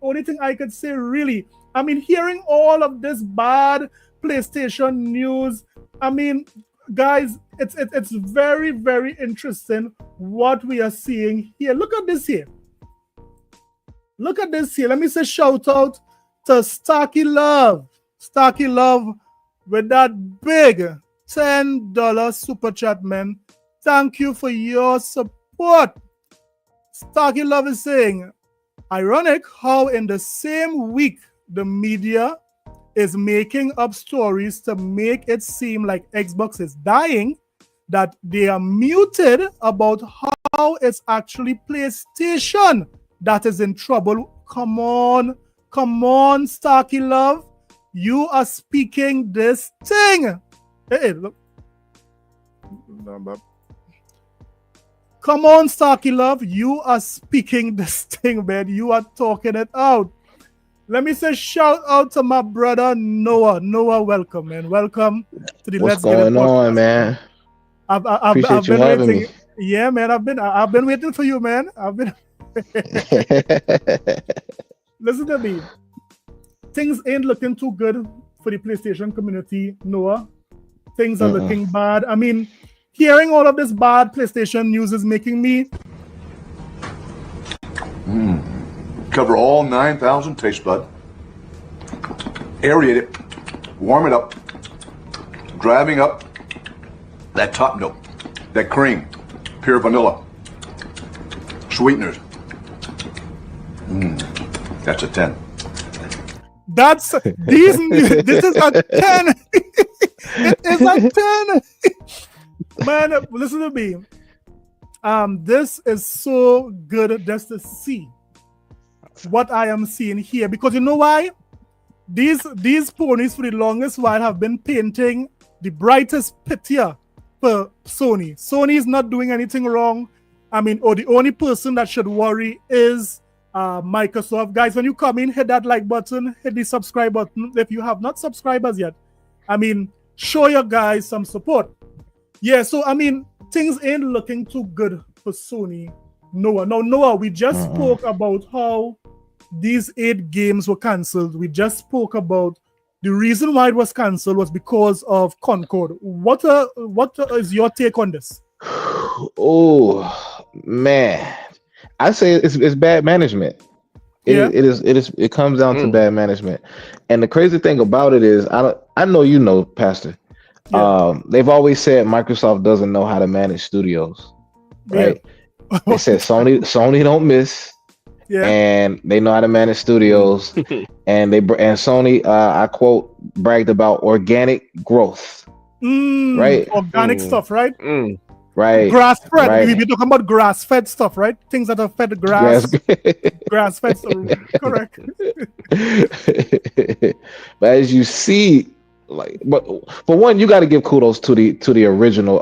really, I mean, hearing all of this bad PlayStation news, I mean, guys, it's very, very interesting what we are seeing here. Look at this here. Let me say shout out to Starkey Love with that big $10 super chat, man. Thank you for your support. Starkey Love is saying, ironic how in the same week the media is making up stories to make it seem like Xbox is dying, that they are muted about how it's actually PlayStation that is in trouble. Come on, Starkey Love. You are speaking this thing. Hey, look. Come on, Starkey Love. You are speaking this thing, man. You are talking it out. Let me say shout out to my brother Noah. Noah, welcome, man. Welcome to the What's Let's Get It going on, podcast. man? I've been waiting. Me. Yeah, man. I've been waiting for you, man. Listen to me. Things ain't looking too good for the PlayStation community, Noah. Things are looking bad. I mean, hearing all of this bad PlayStation news is making me Cover all 9,000 taste bud. Aerate it. Warm it up. Driving up that top note, that cream, pure vanilla, sweeteners. That's a 10. This is a 10. It is a 10. Man, listen to me. This is so good just to see what I am seeing here, because you know why? These ponies for the longest while have been painting the brightest picture for Sony. Sony is not doing anything wrong. I mean, the only person that should worry is Microsoft. Guys, when you come in, hit that like button, hit the subscribe button. If you have not subscribed as yet, I mean, show your guys some support. Yeah, so I mean, things ain't looking too good for Sony. Noah. Now, Noah, we just spoke about how these 8 games were cancelled. We just spoke about the reason why it was cancelled was because of Concord. What is your take on this? Oh man, I say it's bad management. It comes down to bad management. And the crazy thing about it is, I know you know, Pastor. Yeah. They've always said Microsoft doesn't know how to manage studios, right? Yeah. They said Sony don't miss, and they know how to manage studios, and Sony, I quote, bragged about organic growth, right? Organic stuff, right? Right. Grass fed. Right. We're talking about grass fed stuff, right? Things that are fed grass. Grass fed stuff. Correct. But as you see, but for one, you got to give kudos to the original.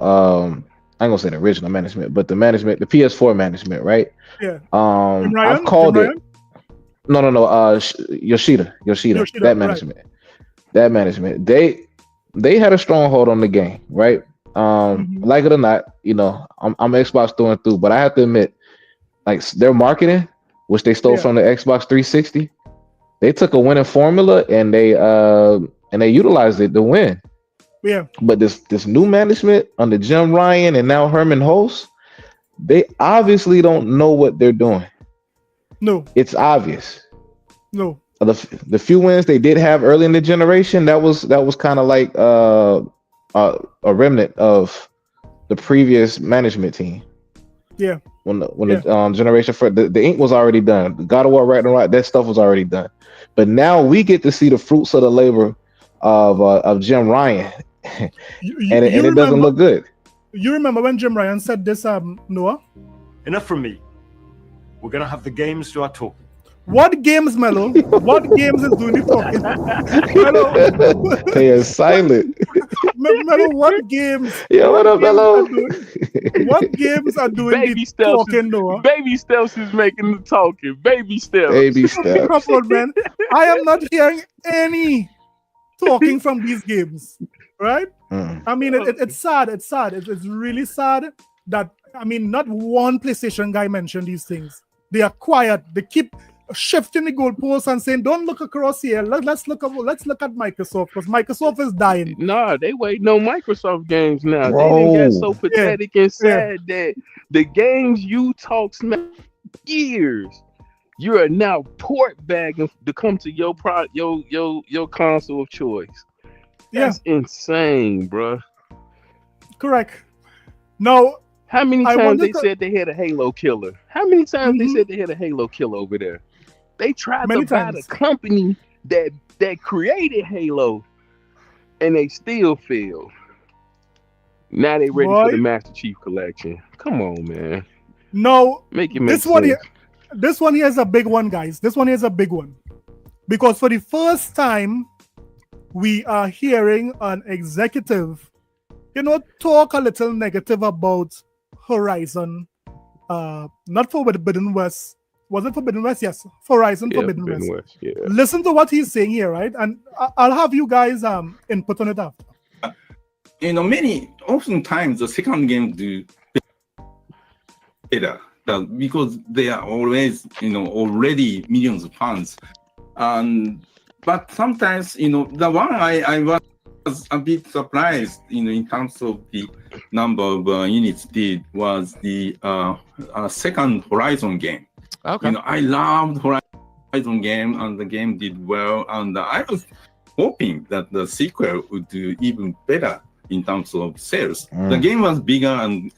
I ain't gonna say the original management, but the PS4 management, right? Yeah. I've called it. No. Yoshida. That management. Right. That management. They had a stronghold on the game, right? Like it or not, you know, I'm Xbox through and through, but I have to admit, like, their marketing, which they stole from the Xbox 360, they took a winning formula and they utilized it to win. Yeah. But this new management under Jim Ryan and now Herman Hulst, they obviously don't know what they're doing. No. It's obvious. No. The few wins they did have early in the generation, that was kind of like a remnant of the previous management team. Yeah. When the generation for the ink was already done. The God of War Ragnarok, that stuff was already done. But now we get to see the fruits of the labor of Jim Ryan, and it doesn't look good. You remember when Jim Ryan said this, Noah? Enough from me. We're gonna have the games do our talking. What games, Mello? What games is doing the talking? Mello. They are silent. Mello, what games? Yeah, what up, Mello? What games are doing the talking, Noah? Baby Steps is making the talking. Baby Steps. Baby Steps. Come on, man. I am not hearing any talking from these games, right? I mean, it's sad. It's sad. It's really sad that, I mean, not one PlayStation guy mentioned these things. They are quiet. They keep shifting the goalposts and saying, "Don't look across here. Let's look at Microsoft, because Microsoft is dying." Nah, they waiting on Microsoft games now. Whoa. They didn't get so pathetic and sad that the games you talk smack years, you are now port bagging to come to your console of choice. That's insane, bro. Correct. Now, how many times they said they had a Halo killer? How many times they said they had a Halo killer over there? They tried to buy the company that created Halo, and they still failed. Now they ready for the Master Chief Collection. Come on, man. No, make it make this sense. This one here is a big one, guys. This one here is a big one, because for the first time, we are hearing an executive, talk a little negative about Horizon. Not Forbidden West. Was it Forbidden West? Yes. Horizon Forbidden West. Yeah. Listen to what he's saying here, right? And I'll have you guys input on it after. Oftentimes the second game do better because they are always, already millions of fans. But sometimes, the one I was a bit surprised, in terms of the number of units did was the second Horizon game. Okay. I loved Horizon game, and the game did well, and I was hoping that the sequel would do even better in terms of sales. The game was bigger and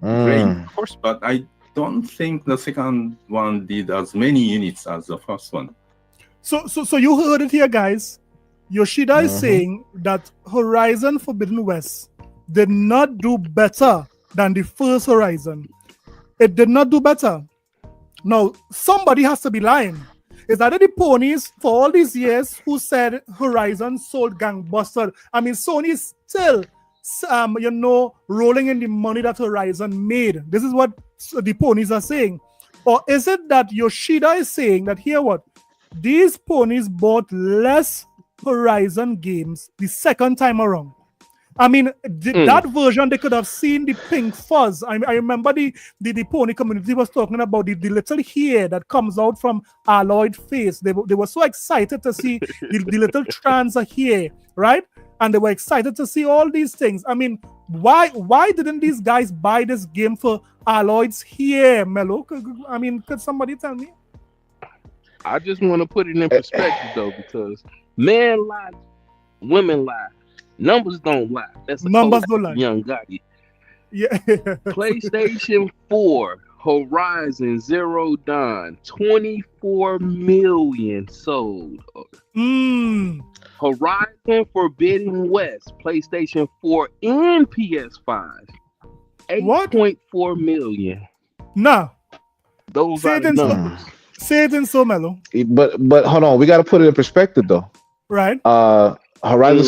great, of course, but I don't think the second one did as many units as the first one. So you heard it here, guys. Yoshida is saying that Horizon Forbidden West, did not do better than the first Horizon. It did not do better. Now, somebody has to be lying. Is either the ponies for all these years who said Horizon sold gangbuster. I mean, Sony is still, rolling in the money that Horizon made. This is what the ponies are saying. Or is it that Yoshida is saying that, here what? These ponies bought less Horizon games the second time around. I mean, that version, they could have seen the pink fuzz. I remember the pony community was talking about the little hair that comes out from Alloyed face. They were so excited to see the little strands of hair, right? And they were excited to see all these things. I mean, why didn't these guys buy this game for Alloyd's hair, Mello? I mean, could somebody tell me? I just want to put it in perspective, though, because men lie, women lie. Numbers don't lie. That's numbers don't lie. Young Gotti. Yeah. PlayStation 4, Horizon Zero Dawn, 24 million sold. Horizon Forbidden West, PlayStation 4 and PS5, 8.4 million. Nah. Those are the numbers. Say it in so mellow. But hold on, we got to put it in perspective though. Right. Horizon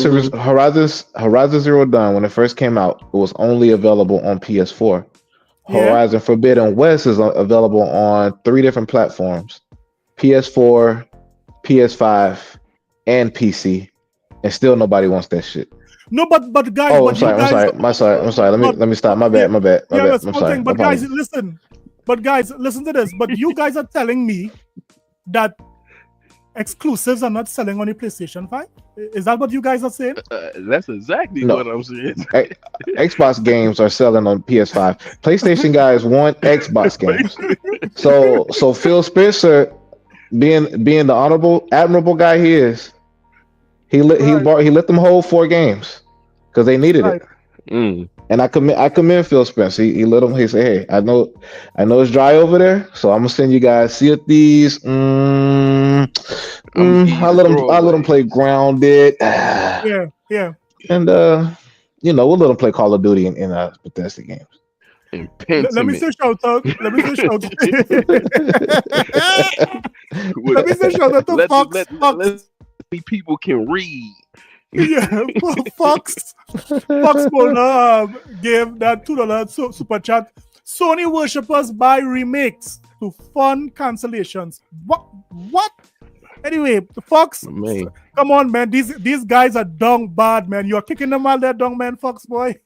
Zero Dawn, when it first came out, it was only available on PS4. Yeah. Horizon Forbidden West is available on 3 different platforms: PS4, PS5, and PC. And still nobody wants that shit. No, but guys. Oh, I'm sorry. Let me stop. My bad. I'm sorry. But guys, listen. Listen to this. But you guys are telling me that exclusives are not selling on the PlayStation 5? Is that what you guys are saying? That's exactly what I'm saying. Xbox games are selling on PS5. PlayStation guys want Xbox games. So Phil Spencer, being the admirable guy he is, he let them hold 4 games because they needed it. And I commend Phil Spencer. He let them. He said, "Hey, I know it's dry over there, so I'm gonna send you guys Sea of Thieves. I let them play Grounded. Yeah. And we'll let them play Call of Duty in Bethesda games. Let me say shout out. Let me say shout out to Fox. Let people can read. Yeah, Fox Boulder gave that $2 super chat. Sony worshippers buy remakes to fund cancellations. What? Anyway, Fox, come on, man. These guys are dung bad, man. You're kicking them out there, dung man, Fox boy.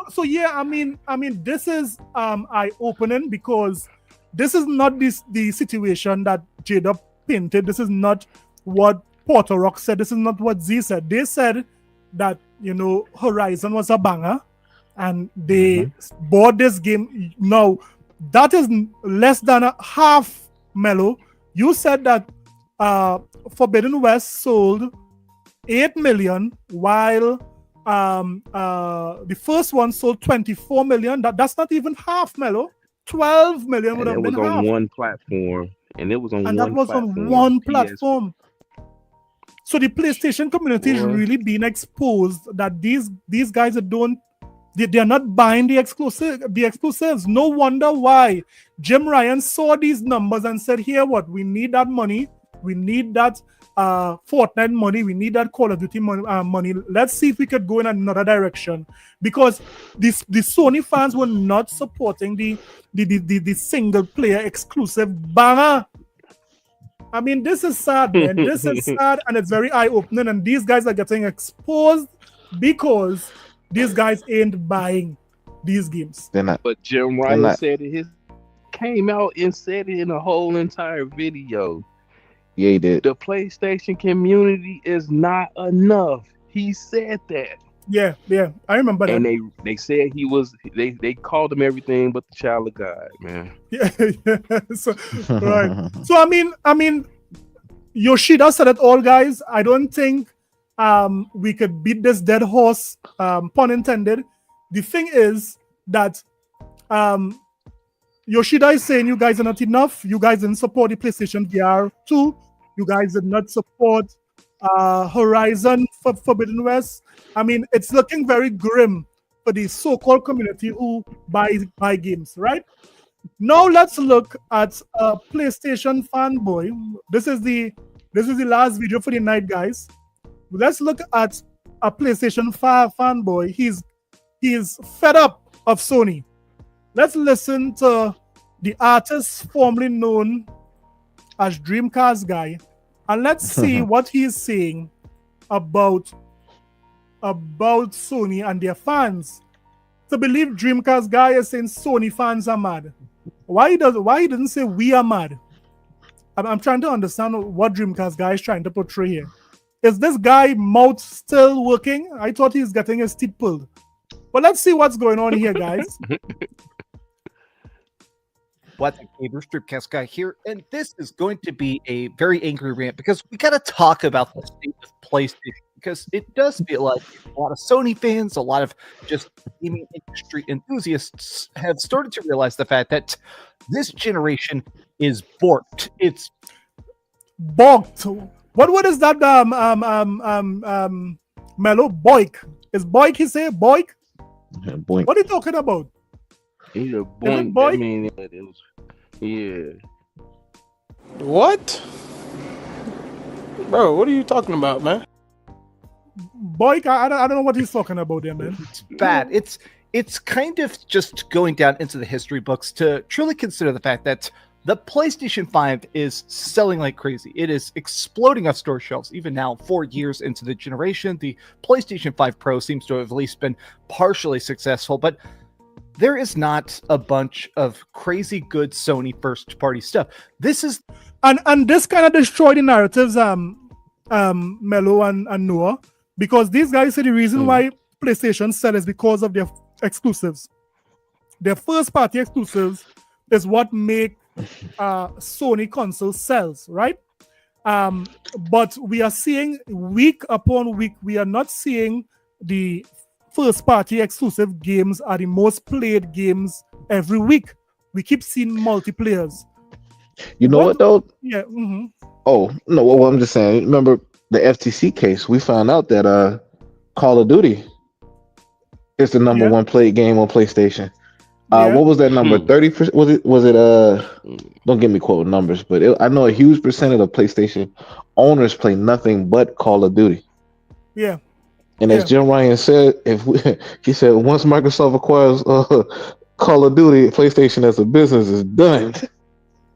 So yeah, I mean, this is eye-opening because this is not the situation that Jada painted. This is not what Porter Rock said. This is not what Z said. They said that Horizon was a banger and they bought this game. Now that is less than a half, Mellow. You said that Forbidden West sold 8 million while the first one sold 24 million. That's not even half, Mellow. 12 million would have been half. And it was on one platform. That was on one platform. So the PlayStation community is really being exposed that these guys they're not buying the exclusives. No wonder why Jim Ryan saw these numbers and said, "Here, what we need that money. We need that Fortnite money. We need that Call of Duty money. Let's see if we could go in another direction." Because the Sony fans were not supporting the single player exclusive banger. I mean, this is sad, man. This is sad, and it's very eye-opening. And these guys are getting exposed because these guys ain't buying these games. But Jim Ryan said it. Came out and said it in a whole entire video. Yeah, he did. The PlayStation community is not enough. He said that. Yeah, I remember that. And they said he was. They called him everything but the child of God, man. Yeah. So, right. So I mean, Yoshida said it all, guys. I don't think we could beat this dead horse. Pun intended. The thing is that Yoshida is saying you guys are not enough. You guys didn't support the PlayStation VR2. You guys did not support Horizon Forbidden West. I mean, it's looking very grim for the so-called community who buy games, right? Now let's look at a PlayStation fanboy. This is the last video for the night, guys. Let's look at a PlayStation fanboy. He's fed up of Sony. Let's listen to the artist formerly known as Dreamcast Guy, and let's see what he's saying about Sony and their fans. To believe Dreamcast Guy is saying Sony fans are mad. Why he didn't say we are mad? I'm trying to understand what Dreamcast Guy is trying to portray here. Is this guy mouth still working? I thought he's getting his teeth pulled. But let's see what's going on here, guys. What's up, gamers? Dreamcast Guy here, and this is going to be a very angry rant because we got to talk about the state of PlayStation, because it does feel like a lot of Sony fans, a lot of just gaming industry enthusiasts have started to realize the fact that this generation is borked. It's borked. What is that? Mellow boik. Is boik he say boik? Yeah, boink. What are you talking about? He's a boink. I mean, it was, yeah. What? Bro, what are you talking about, man? Boy, I don't know what he's talking about there, man. It's bad. It's kind of just going down into the history books to truly consider the fact that the PlayStation 5 is selling like crazy. It is exploding off store shelves. Even now, 4 years into the generation, the PlayStation 5 Pro seems to have at least been partially successful, but there is not a bunch of crazy good Sony first-party stuff. This is and this kind of destroyed the narratives, Mello and Noah, because these guys say the reason why PlayStation sell is because of their exclusives. Their first-party exclusives is what make Sony console sells, right? But we are seeing week upon week, we are not seeing the first-party exclusive games are the most played games every week. We keep seeing multiplayers. You know what though? Yeah. Oh no, well, I'm just saying. Remember the FTC case? We found out that Call of Duty is the number one played game on PlayStation. What was that number? 30%? Was it? Don't get me quoting numbers, but I know a huge percentage of PlayStation owners play nothing but Call of Duty. Yeah. And as Jim Ryan said, he said once Microsoft acquires Call of Duty, PlayStation as a business is done.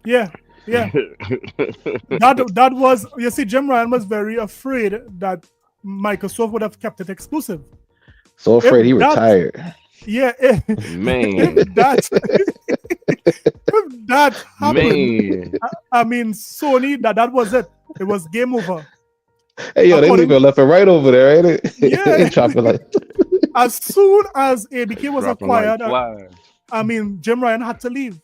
Yeah. That was, you see, Jim Ryan was very afraid that Microsoft would have kept it exclusive. So afraid he retired. Yeah, man. If that happened, I mean, Sony, that was it. It was game over. Hey, yo, they leave it left and right over there, ain't it? Yeah. Chopping like. As soon as ABK was acquired, I mean, Jim Ryan had to leave.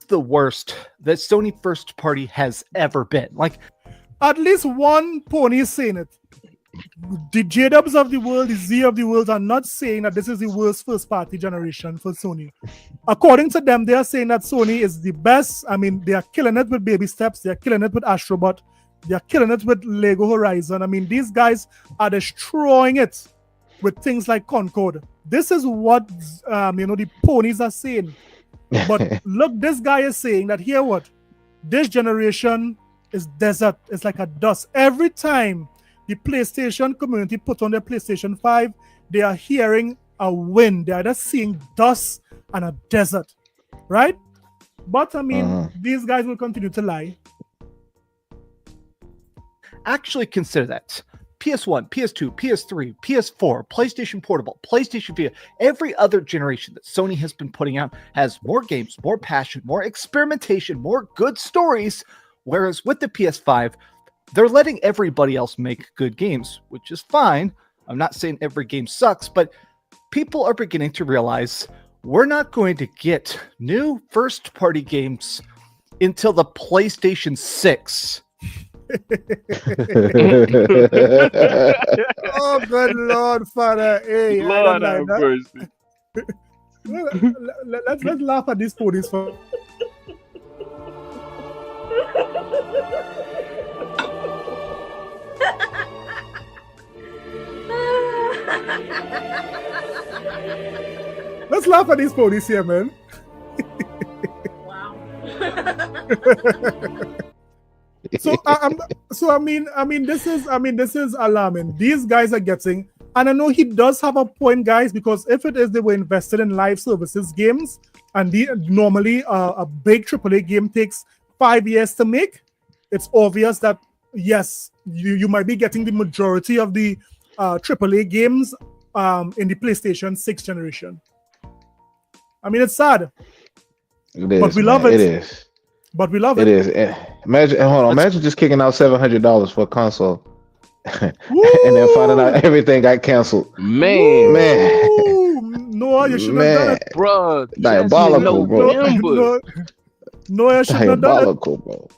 The worst that Sony first party has ever been. Like, at least one pony is saying it. The J-Dubs of the world, the Z of the world are not saying that this is the worst first party generation for Sony. According to them, they are saying that Sony is the best. I mean, they are killing it with Baby Steps. They are killing it with Astrobot. They are killing it with Lego Horizon. I mean, these guys are destroying it with things like Concord. This is what the ponies are saying. But look, this guy is saying that here what? This generation is desert. It's like a dust. Every time the PlayStation community put on their PlayStation 5, they are hearing a wind. They are just seeing dust and a desert, right? But I mean, these guys will continue to lie. Actually consider that. PS1, PS2, PS3, PS4, PlayStation Portable, PlayStation VR, every other generation that Sony has been putting out has more games, more passion, more experimentation, more good stories. Whereas with the PS5, they're letting everybody else make good games, which is fine. I'm not saying every game sucks, but people are beginning to realize we're not going to get new first-party games until the PlayStation 6. Oh, good Lord, Father. Hey, Lord have mercy. Let's laugh at these ponies for. Let's laugh at these ponies here, man. This is alarming. These guys are getting, and I know he does have a point, guys, because if it is they were invested in live services games, and normally a big AAA game takes 5 years to make, it's obvious that yes, you might be getting the majority of the AAA games in the PlayStation 6 generation. I mean, it's sad. It is, but we love it. It is. But we love it. It is. Imagine just kicking out $700 for a console, and then finding out everything got canceled. Man. Noah, you should have done it, bro. Diabolical, bro. Noah should have done it. Diabolical, bro.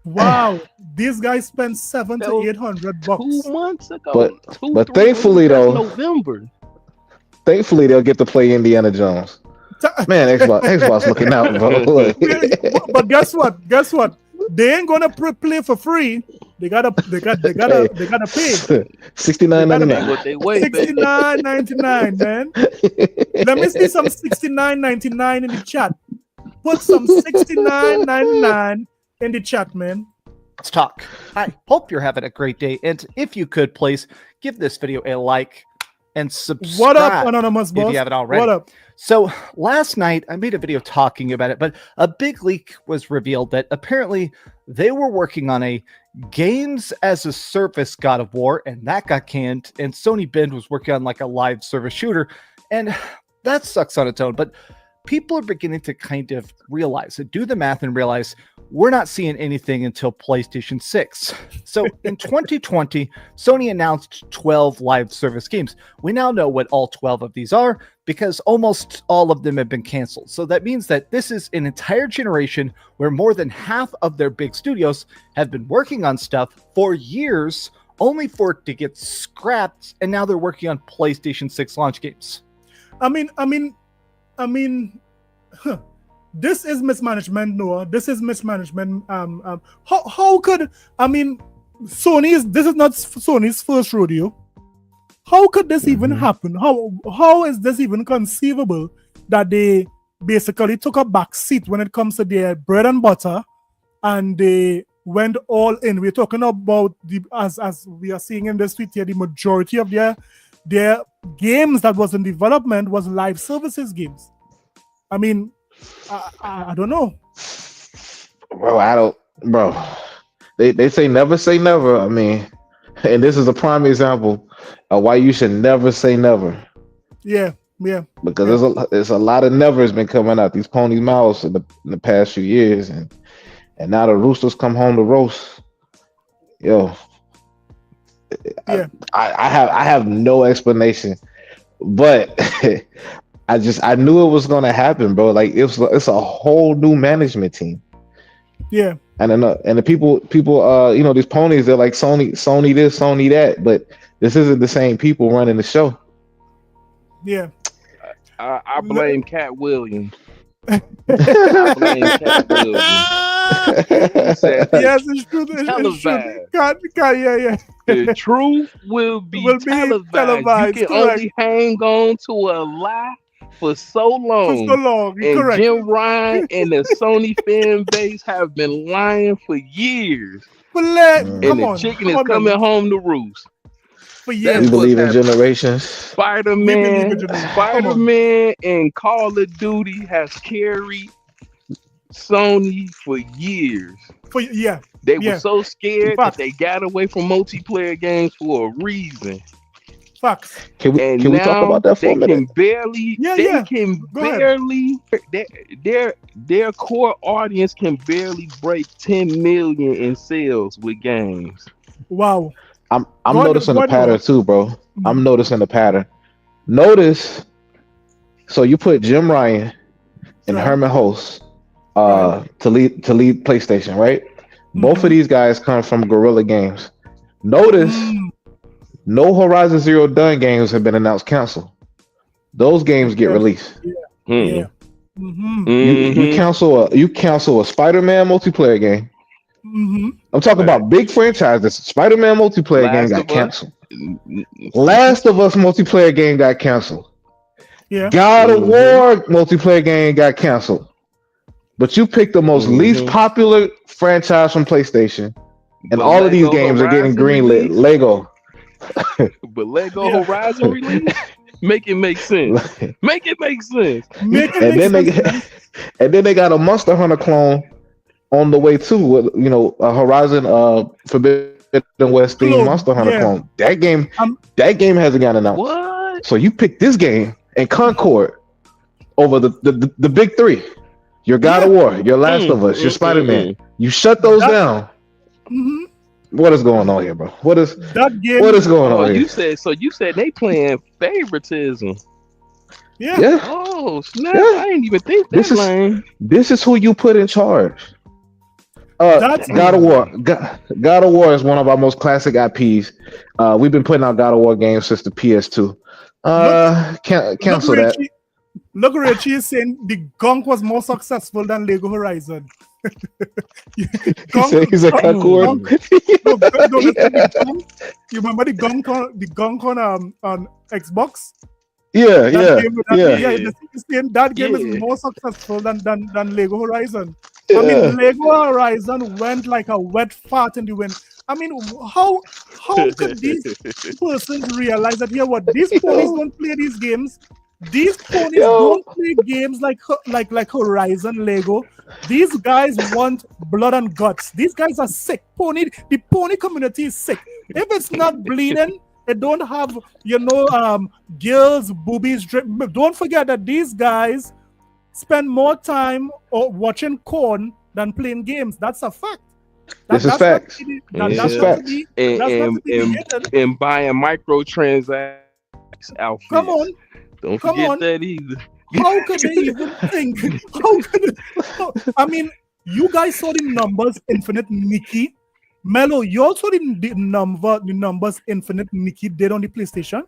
Wow, these guys spent $700 to $800 2 months ago. But thankfully, though, November. Thankfully, they'll get to play Indiana Jones. Man, Xbox looking out, bro. But guess what? They ain't gonna play for free. They gotta pay. $69.99. $69.99, man. Let me see some $69.99 in the chat. Put some $69.99 in the chat, man. Let's talk. I hope you're having a great day, and if you could, please give this video a like and subscribe. What up, Anonymous Boss? If you haven't already. What up? So last night I made a video talking about it, but a big leak was revealed that apparently they were working on a games as a service God of War, and that got canned. And Sony Bend was working on like a live service shooter, and that sucks on its own. But people are beginning to kind of realize it, do the math and realize we're not seeing anything until PlayStation 6. So in 2020, Sony announced 12 live service games. We now know what all 12 of these are because almost all of them have been canceled. So that means that this is an entire generation where more than half of their big studios have been working on stuff for years, only for it to get scrapped, and now they're working on PlayStation 6 launch games. This is mismanagement, Noah. This is mismanagement. How could this is not Sony's first rodeo. How could this even happen? How is this even conceivable that they basically took a back seat when it comes to their bread and butter, and they went all in? We're talking about as we are seeing in this tweet here, the majority of their games that was in development was live services games. I mean, I don't know. Bro, they say never say never. I mean, and this is a prime example of why you should never say never. Yeah. Because there's a lot of nevers been coming out these ponies' mouths in the past few years, and now the roosters come home to roast. Yo, yeah. I have no explanation, but I knew it was gonna happen, bro. Like it's a whole new management team. Yeah. And the people, these ponies, they're like Sony this, Sony that, but this isn't the same people running the show. Yeah. I blame Cat Williams. Yes, it's true. Yeah. The truth will be televised. You can only hang on to a lie for so long. And correct. Jim Ryan and the Sony fan base have been lying for years. But the chicken is coming home to roost. But yeah, we believe in generations. Spider-Man and Call of Duty has carried Sony for years. They were so scared that they got away from multiplayer games for a reason. Facts. Can we talk about that for a minute? Their core audience can barely break 10 million in sales with games. Wow. I'm noticing a pattern too, bro. I'm noticing a pattern. Notice, so you put Jim Ryan and Herman Host to lead PlayStation, right? Both of these guys come from Guerrilla Games. Notice no Horizon Zero Dawn games have been announced canceled. Those games get released. Yeah. You cancel a Spider-Man multiplayer game. I'm talking about big franchises. Spider-Man multiplayer game got canceled. Last of Us multiplayer game got canceled. Yeah. God of War multiplayer game got canceled. But you picked the most least popular franchise from PlayStation, and all Lego of these games are getting greenlit. Lego. But Lego Horizon release? Make it make sense. Make it make sense. And then they got a Monster Hunter clone on the way too. With, you know, a Horizon Forbidden West themed Monster Hunter clone. That game hasn't got announced. What? So you picked this game and Concord over the big three. Your God of War, your Last of Us, your Spider-Man. You shut those down. What is going on here, bro? What is going on here? You said they playing favoritism. Yeah. Oh snap! I didn't even think that. This is who you put in charge. God of War. God of War is one of our most classic IPs. We've been putting out God of War games since the PS2. Cancel that. Look, Richie is saying the gunk was more successful than Lego Horizon. He's a Concord. You remember the gunk on Xbox? Yeah. That game is more successful than Lego Horizon. I mean, Lego Horizon went like a wet fart in the wind. I mean, how could these persons realize that these ponies don't play these games? These ponies don't play games like Horizon, Lego. These guys want blood and guts. These guys are sick. The pony community is sick. If it's not bleeding, they don't have, girls, boobies. Don't forget that these guys spend more time watching corn than playing games. That's a fact. This is facts. And buying microtransactions outfits. Come on. Don't forget that either. How could they even think? I mean, you guys saw the numbers Infinite Nikki. Mello, you also the numbers Infinite Nikki did on the PlayStation?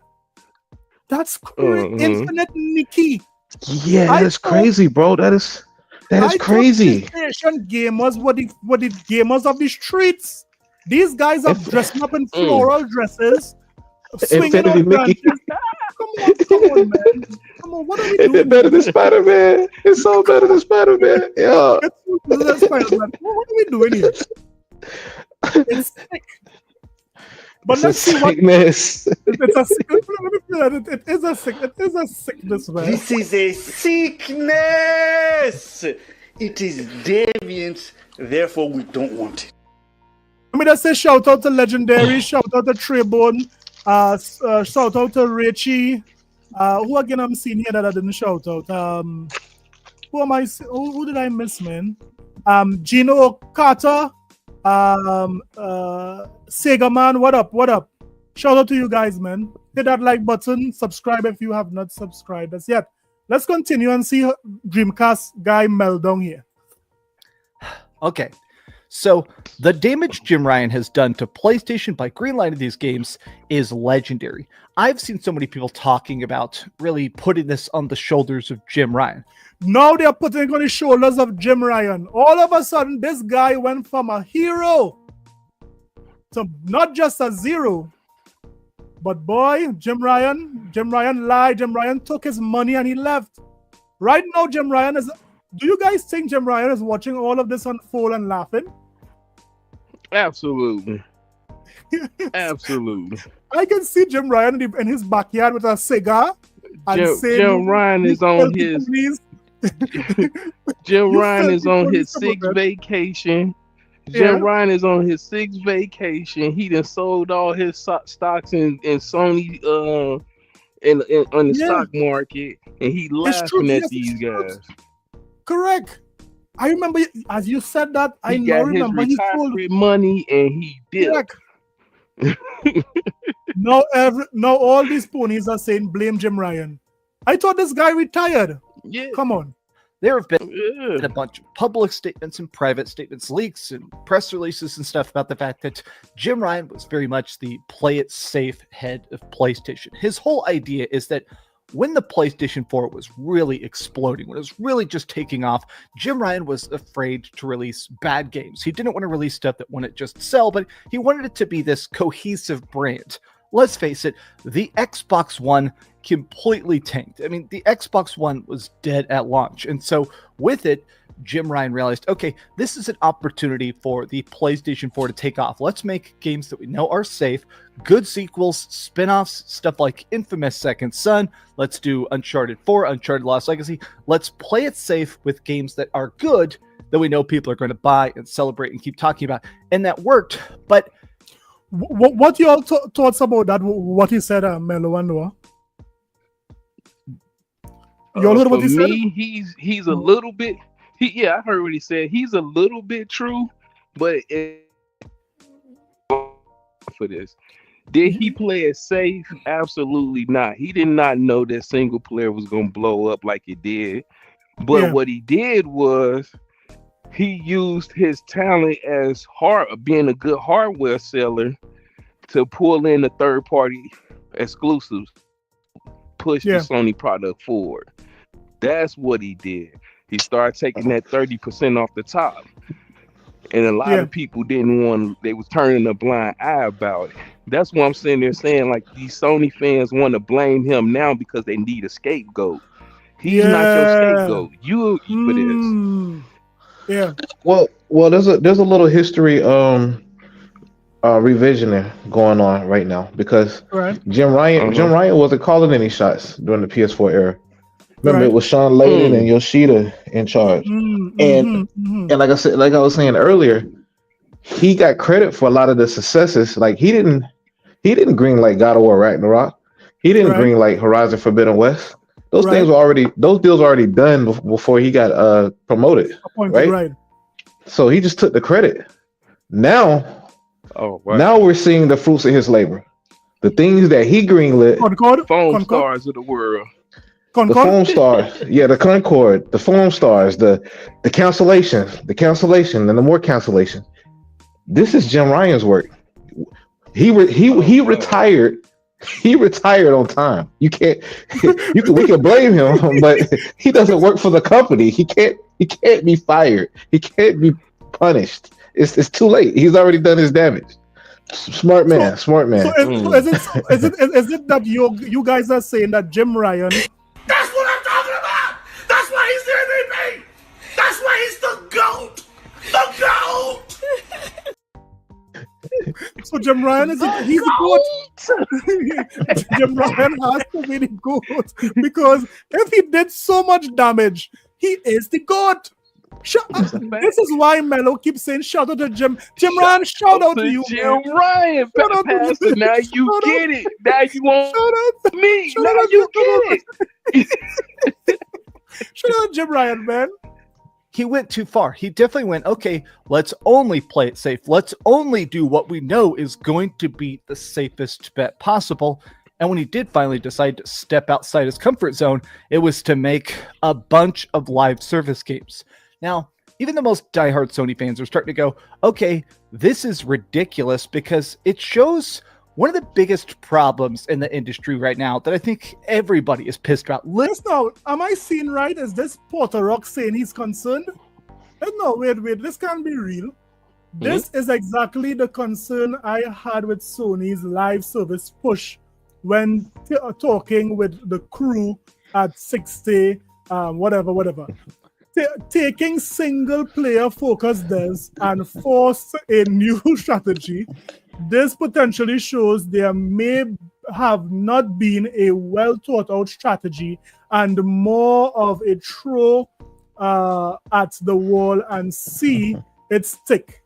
That's crazy. Infinite Nikki. Yeah, that's crazy, bro. That is crazy. PlayStation gamers were the gamers of the streets. These guys are dressing up in floral dresses, swinging on branches. Come on, man. Come on, what are we doing? It's better than Spider-Man. It's so better than Spider-Man. Yeah. What are we doing here? It's sick. But let's see what sickness. It's a sickness. It is a sickness, man. This is a sickness. It is deviant, therefore we don't want it. Let me just say shout out to Legendary, shout out to Trebone, shout out to Richie. Who again I'm seeing here that I didn't shout out? Who am I? Who did I miss, man? Gino Carter, Sega Man. What up? What up? Shout out to you guys, man. Hit that like button. Subscribe if you have not subscribed as yet. Let's continue and see Dreamcast Guy meltdown here. Okay. So the damage Jim Ryan has done to PlayStation by greenlighting these games is legendary. I've seen so many people talking about really putting this on the shoulders of Jim Ryan. Now they're putting it on the shoulders of Jim Ryan. All of a sudden, this guy went from a hero to not just a zero. But boy, Jim Ryan lied. Jim Ryan took his money and he left. Right now, Jim Ryan is... Do you guys think Jim Ryan is watching all of this unfold and laughing? Absolutely. Absolutely. I can see Jim Ryan in his backyard with a cigar. Jim Ryan is on his... Jim Ryan is on his sixth vacation. Jim Ryan is on his sixth vacation. He done sold all his stocks in Sony on the stock market, and he laughing at these guys. Correct. I remember as you said that. He remember his retirement money, and he did. Now all these ponies are saying blame Jim Ryan. I thought this guy retired. Yeah, come on. There have been a bunch of public statements and private statements, leaks and press releases and stuff about the fact that Jim Ryan was very much the play it safe head of PlayStation. His whole idea is that when the PlayStation 4 was really exploding, when it was really just taking off, Jim Ryan was afraid to release bad games. He didn't want to release stuff that wouldn't just sell, but he wanted it to be this cohesive brand let's face it, the Xbox One completely tanked. I mean, the Xbox One was dead at launch. And so with it, Jim Ryan realized, okay, this is an opportunity for the PlayStation 4 to take off. Let's make games that we know are safe, good sequels, spin-offs, stuff like Infamous Second Son. Let's do Uncharted 4, Uncharted Lost Legacy. Let's play it safe with games that are good, that we know people are going to buy and celebrate and keep talking about. And that worked. But what your thoughts about that? What he said, Melo and Noah? You all heard what he said? He's a little bit. I heard what he said. He's a little bit true, but for this, did he play it safe? Absolutely not. He did not know that single player was gonna blow up like it did. But what he did was he used his talent as being a good hardware seller to pull in the third party exclusives, push the Sony product forward. That's what he did. He started taking that 30% off the top. And a lot of people they was turning a blind eye about it. That's what I'm sitting there saying, like, these Sony fans want to blame him now because they need a scapegoat. He's not your scapegoat. You for this. Yeah. Well, there's a little history revisioning going on right now because Jim Ryan wasn't calling any shots during the PS4 era. Remember, it was Sean Layden and Yoshida in charge. And like I was saying earlier, he got credit for a lot of the successes. Like he didn't green like God of War Ragnarok. He didn't green like Horizon Forbidden West. Those deals were already done before he got promoted. Right? So he just took the credit. Now, now we're seeing the fruits of his labor. The things that he greenlit. Foam stars of the world. The foam stars, the Concord, the foam stars, the cancellation, and the more cancellation. This is Jim Ryan's work. He retired. He retired on time. We can blame him, but he doesn't work for the company. He can't be fired. He can't be punished. It's too late. He's already done his damage. Smart man. So is it that you guys are saying that Jim Ryan? That's what I'm talking about. That's why he's the MVP. That's why he's the GOAT. The GOAT. So Jim Ryan he's the GOAT. Jim Ryan has to be the GOAT because if he did so much damage, he is the GOAT. This is why Melo keeps saying shout out to Jim Ryan. Shout out to you, Jim Ryan. Pastor, now you get it. Now you want me. Now you get it. Shout out Jim Ryan, man. He went too far. He definitely went, okay, let's only play it safe. Let's only do what we know is going to be the safest bet possible. And when he did finally decide to step outside his comfort zone, it was to make a bunch of live service games. Now, even the most diehard Sony fans are starting to go, okay, this is ridiculous because it shows one of the biggest problems in the industry right now that I think everybody is pissed about. Listen now, am I seeing right? Is this Porter Rock saying he's concerned? No, wait, this can't be real. This is exactly the concern I had with Sony's live service push when talking with the crew at 60, whatever. Taking single player focus devs and force a new strategy, this potentially shows there may have not been a well thought out strategy and more of a throw at the wall and see it stick.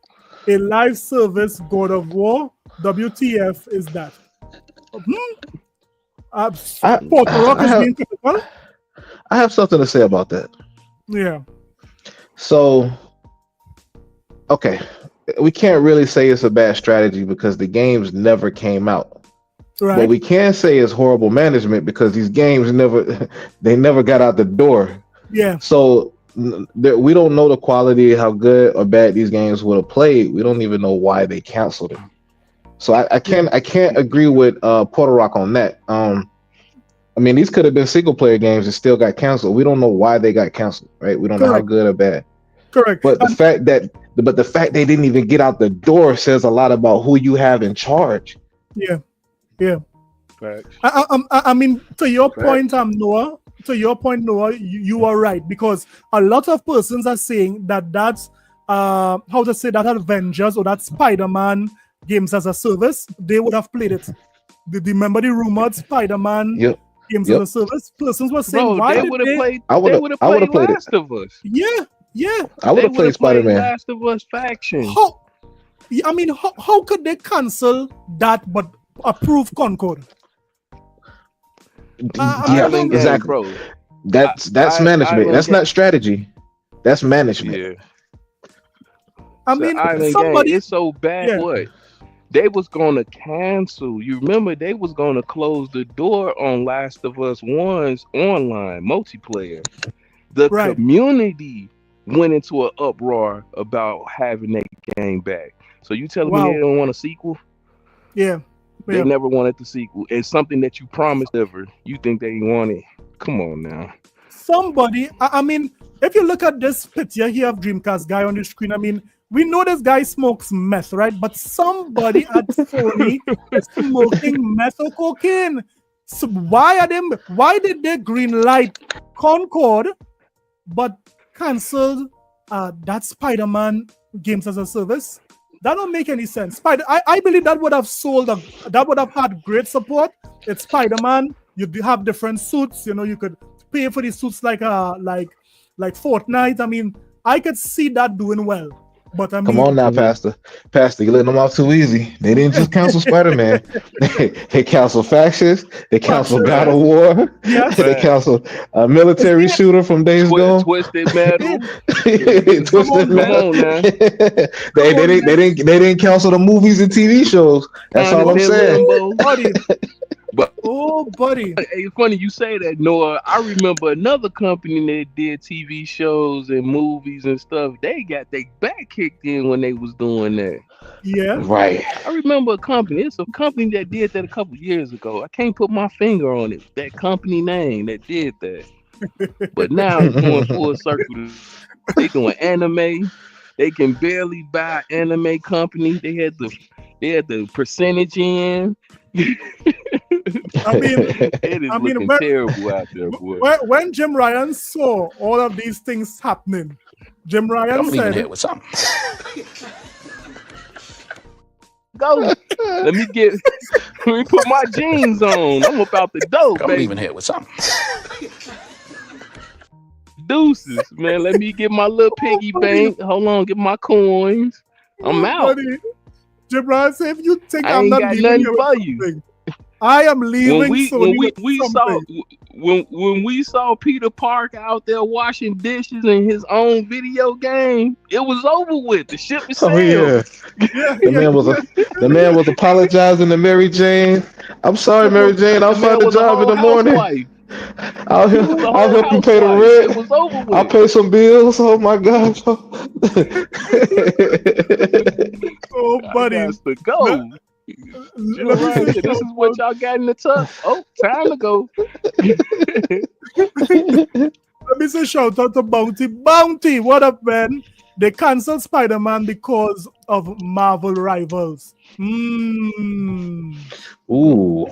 A live service God of War, WTF is that? I have something to say about that. Yeah. So, okay, we can't really say it's a bad strategy because the games never came out. Right. But we can say it's horrible management because these games never got out the door. Yeah. So we don't know the quality, how good or bad these games would have played. We don't even know why they canceled them. So I can't agree with Porter Rock on that. I mean, these could have been single player games that still got canceled. We don't know why they got canceled, right? We don't know how good or bad. Correct. But the fact they didn't even get out the door says a lot about who you have in charge. Yeah. Yeah. Facts. I mean, to your point, Noah. To your point, Noah, you are right, because a lot of persons are saying that that's how to say that Avengers or that Spider-Man games as a service, they would have played it. Remember the rumored Spider-Man games as a service? Persons were saying, why they did would have played? I would have played Last of Us. Yeah. I would have played Spider-Man. Last of Us faction. How could they cancel that but approve Concord? Exactly. Bro. That's management. That's not strategy. That's management. Yeah. I mean, somebody. It's so bad. Yeah. What? They was gonna cancel. You remember they was gonna close the door on Last of Us 1's online multiplayer. The community went into an uproar about having that game back. So you telling me they don't want a sequel? Yeah. They never wanted the sequel. It's something that you promised ever. You think they want it? Come on now. Somebody, I mean, if you look at this picture here of Dreamcast Guy on the screen, I mean, we know this guy smokes meth, right? But somebody at Sony is smoking meth or cocaine. So why did they green light Concord but cancel that Spider-Man games as a service? That don't make any sense. I believe that would have that would have had great support. It's Spider-Man. You have different suits. You know, you could pay for these suits like Fortnite. I mean, I could see that doing well. But I mean, come on now, Pastor, you letting them off too easy. They didn't just cancel Spider-Man. They canceled Factions. They canceled God of War. Yes. They canceled a military shooter from Days Gone. Twisted Metal. Twisted Metal. They didn't cancel the movies and TV shows. That's all I'm saying. Buddy. It's funny you say that, Noah. I remember another company that did TV shows and movies and stuff. They got their back kicked in when they was doing that. Yeah. Right. I remember a company. It's a company that did that a couple years ago. I can't put my finger on it. That company name that did that. But now it's going full circle. They doing anime. They can barely buy anime company. They had the percentage in. I mean, it is looking terrible out there, boy. When Jim Ryan saw all of these things happening, Jim Ryan said, hit with something. Go. Let me put my jeans on. I'm about to dope, baby. I'm even hit with something. Deuces, man. Let me get my little piggy bank. Hold on, get my coins. I'm out. Buddy. Jim Ryan said, if you think I'm not leaving you. I am leaving. When we saw Peter Parker out there washing dishes in his own video game, it was over with. The ship is sailed. The man was apologizing to Mary Jane. I'm sorry, Mary Jane. I'll find a job in the morning. I'll help you pay the rent. It was over with. I'll pay some bills. Oh my God. Oh, buddy. I got to go. This is what y'all got in the tub. Oh, time to go. Let me say shout out to Bounty. Bounty, what up, man? They canceled Spider-Man because of Marvel rivals. Ooh.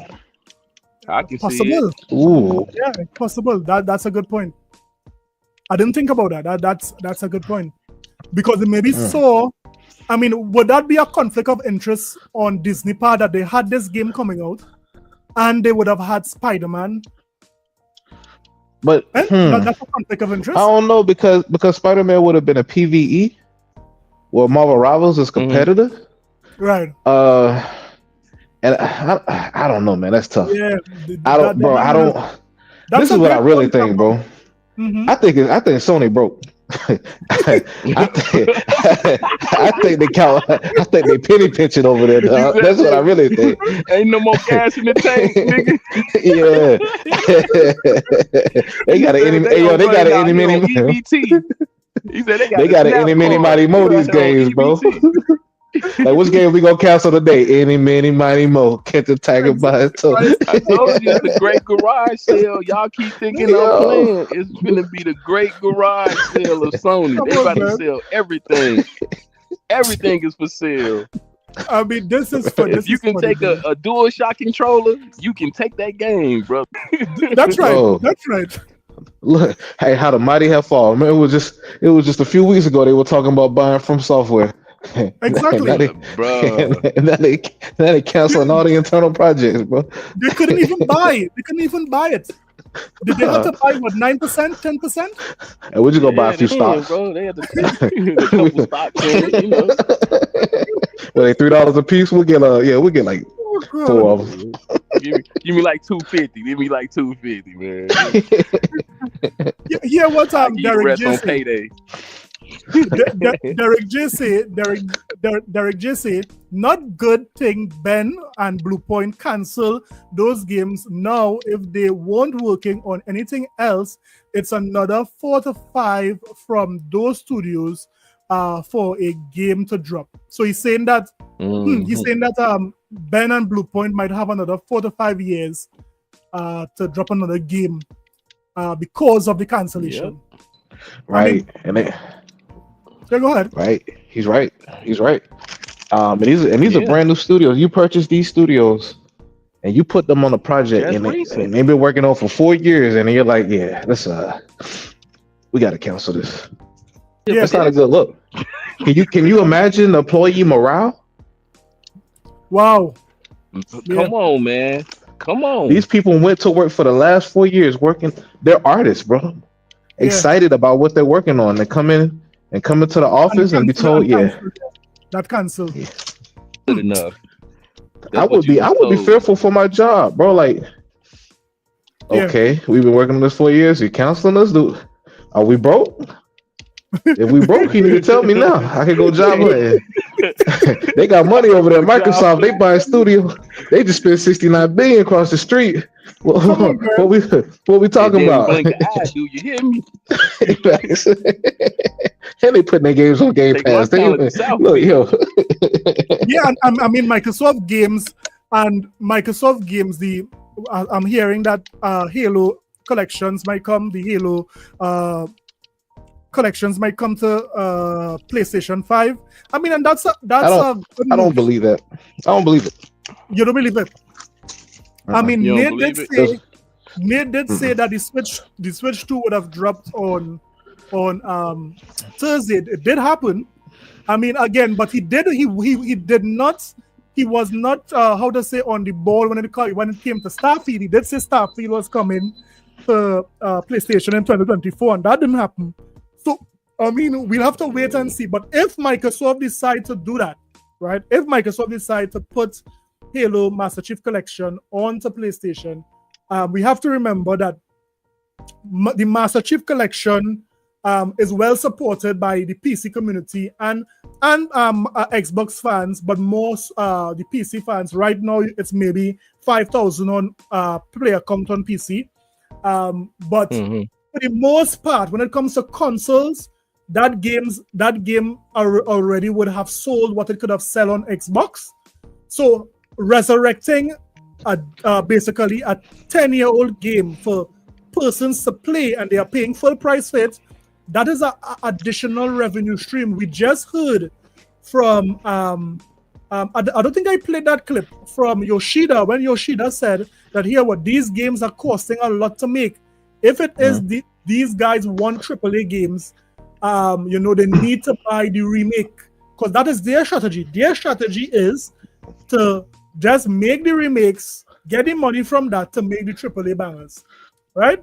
I can possible. See it. Ooh. Yeah, possible. That's a good point. I didn't think about that. That's a good point. Because maybe so. I mean, would that be a conflict of interest on Disney part that they had this game coming out and they would have had Spider-Man? But that's a conflict of interest. I don't know because Spider-Man would have been a PvE, where Marvel Rivals is competitive. Right. And I don't know, man. That's tough. Yeah. This is what I really think, bro. Mm-hmm. I think Sony broke. I think they count. I think they penny pinching over there, dog. That's what I really think. Ain't no more gas in the tank, nigga. Yeah. They got an any mini. He said they got an any mini mighty mo these games, bro. Like, which game we gonna cancel today? Any, mini, mighty, mo. Catch the tiger by his toe. I told you it's the great garage sale. Y'all keep thinking I'm playing. It's gonna be the great garage sale of Sony. They about to sell everything. Everything is for sale. I mean, this is fun. If you can take a dual shock controller, you can take that game, bro. That's right. Bro. That's right. Look, hey, how the mighty have fallen. Man, it was just a few weeks ago they were talking about buying From Software. Exactly, bro. Now they canceling all the internal projects, bro. They couldn't even buy it. They couldn't even buy it. Did they have to buy what 9%, 10%? And we're just gonna buy a few stocks, bro. They had to take a couple stocks in it, you know. Well, they $3 a piece. We'll get we'll get like 4 of them. Give me like 250. Give me like 250, man. Yeah, what Derek J. on payday. Derek J said, not good thing Ben and Bluepoint cancel those games now. If they weren't working on anything else, it's another 4 to 5 from those studios for a game to drop. So he's saying that Ben and Bluepoint might have another 4 to 5 years to drop another game because of the cancellation. Yep. Right. Go ahead. Right. He's right. And these are brand new studios. You purchase these studios and you put them on a project and they've been working on for 4 years, and then you're like, yeah, let's we gotta cancel this. Yeah, that's not a good look. Can you imagine employee morale? Wow. Come on, man. Come on. These people went to work for the last 4 years working. They're artists, bro. Excited about what they're working on. They come into the office and be told, that cancelled. Good enough. I would be fearful for my job, bro. Like, okay, we've been working on this 4 years. You canceling us, dude? Are we broke? If we broke, you need to tell me now. I can go job hunting. They got money over there. Microsoft, they buy a studio. They just spent $69 billion across the street. What we talking about? Blink the eye, do you hear me? And they putting their games on Game Pass. Look, yo. Yeah, I mean Microsoft Games. I'm hearing that Halo collections might come. The Halo collections might come to PlayStation 5. I mean, and that's I don't believe that. I don't believe it. You don't believe it? I mean, Nate did say that the Switch 2 would have dropped on Thursday. It did happen. I mean, again, but he was not how to say on the ball when it came to Starfield. He did say Starfield was coming to PlayStation in 2024, and that didn't happen. So I mean, we'll have to wait and see. But if Microsoft decides to do that, right? If Microsoft decides to put Halo Master Chief Collection onto PlayStation, we have to remember that the Master Chief Collection is well supported by the PC community and Xbox fans, but most the PC fans. Right now, it's maybe 5,000 on player count on PC. But for the most part, when it comes to consoles, that game already would have sold what it could have sold on Xbox. So resurrecting basically a 10-year-old game for persons to play, and they are paying full price for it, that is an additional revenue stream. We just heard from I don't think I played that clip from Yoshida when Yoshida said that here what these games are costing a lot to make. If it is these guys want AAA games, they need to buy the remake, because that is their strategy. Their strategy is to just make the remakes, get the money from that to make the AAA bangers, right?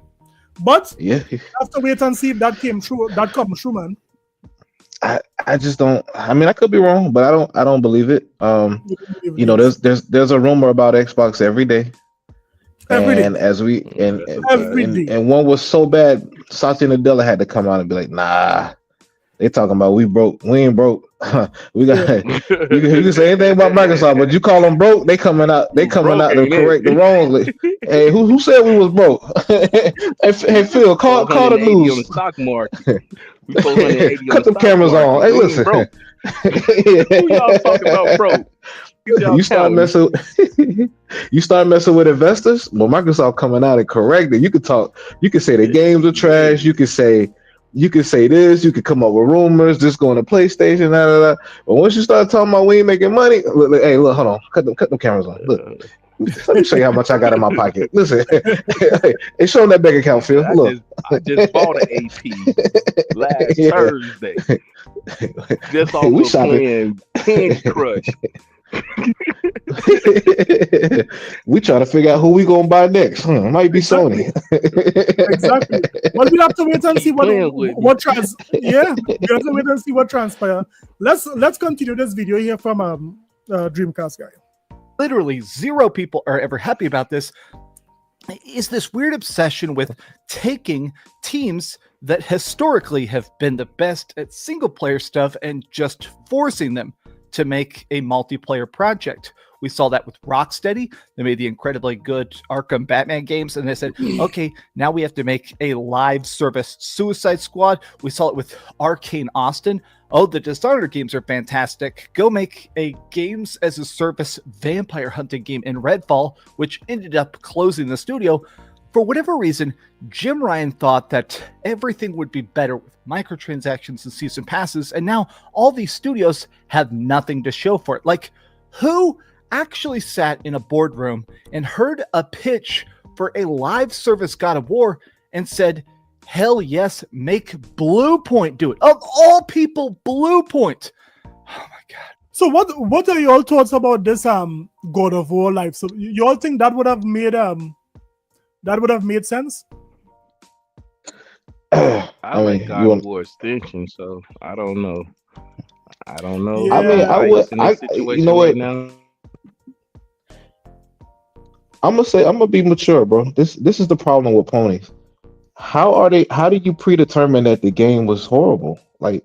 But you have to wait and see if that comes true, man. I just don't. I mean, I could be wrong, but I don't believe it. There's a rumor about Xbox every day. And one was so bad, Satya Nadella had to come out and be like, nah, they talking about we broke. We ain't broke. We got you can say anything about Microsoft, but you call them broke, they coming out to correct the wrongs. Hey, who said we was broke? hey Phil, call the news. On the stock market. Cut them cameras on. Hey, listen. Who y'all talking about broke? You start messing with investors. Well, Microsoft coming out and correct it. You could say the games are trash. You could say You could say this, you could come up with rumors, this going to PlayStation, But once you start talking about we ain't making money, look, hey, look, hold on, cut them cameras on. Look, let me show you how much I got in my pocket. Listen, hey, show them that bank account, Phil. Look, I just bought an AP last Thursday. Just off we of playing Candy Crush. We trying to figure out who we gonna buy next. Might be Sony. Exactly. Well, we have to wait and see what trans. Yeah, we have to wait and see what transpires. Let's continue this video here from Dreamcast Guy. Literally 0 people are ever happy about this. Is this weird obsession with taking teams that historically have been the best at single player stuff and just forcing them to make a multiplayer project. We saw that with Rocksteady. They made the incredibly good Arkham Batman games, and they said, okay, now we have to make a live service Suicide Squad. We saw it with Arcane Austin. Oh, the Dishonored games are fantastic. Go make a games as a service vampire hunting game in Redfall, which ended up closing the studio. For whatever reason, Jim Ryan thought that everything would be better with microtransactions and season passes, and now all these studios have nothing to show for it. Like, who actually sat in a boardroom and heard a pitch for a live service God of War and said, hell yes, make Blue Point do it? Of all people, Blue Point. Oh my God. So what are your thoughts about this God of War live? So you all think that would have made sense? I like God of War extension, so I don't know. Yeah. I mean, I would. You know what? Now. I'm gonna be mature, bro. This is the problem with ponies. How do you predetermine that the game was horrible? Like,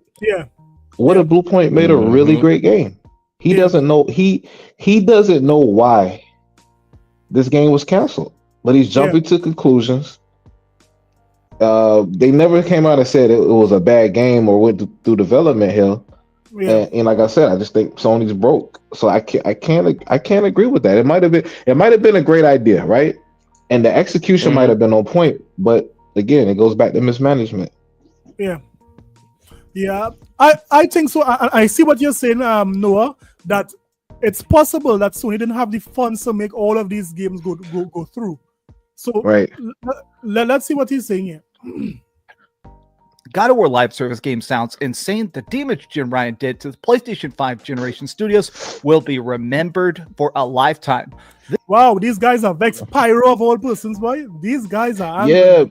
what if Blue Point made a really great game? He doesn't know. He doesn't know why this game was canceled, but he's jumping to conclusions. They never came out and said it was a bad game or went through development hell. Yeah. And like I said, I just think Sony's broke. So I can't agree with that. It might have been a great idea, right? And the execution might have been on point, but again, it goes back to mismanagement. Yeah. I think so. I see what you're saying, Noah, that it's possible that Sony didn't have the funds to make all of these games go through. So let's see what he's saying here. God of War live service game sounds insane. The damage Jim Ryan did to the PlayStation 5 generation studios will be remembered for a lifetime. Wow, these guys are vexed. Pyro of all persons, boy. These guys are angry. Yeah,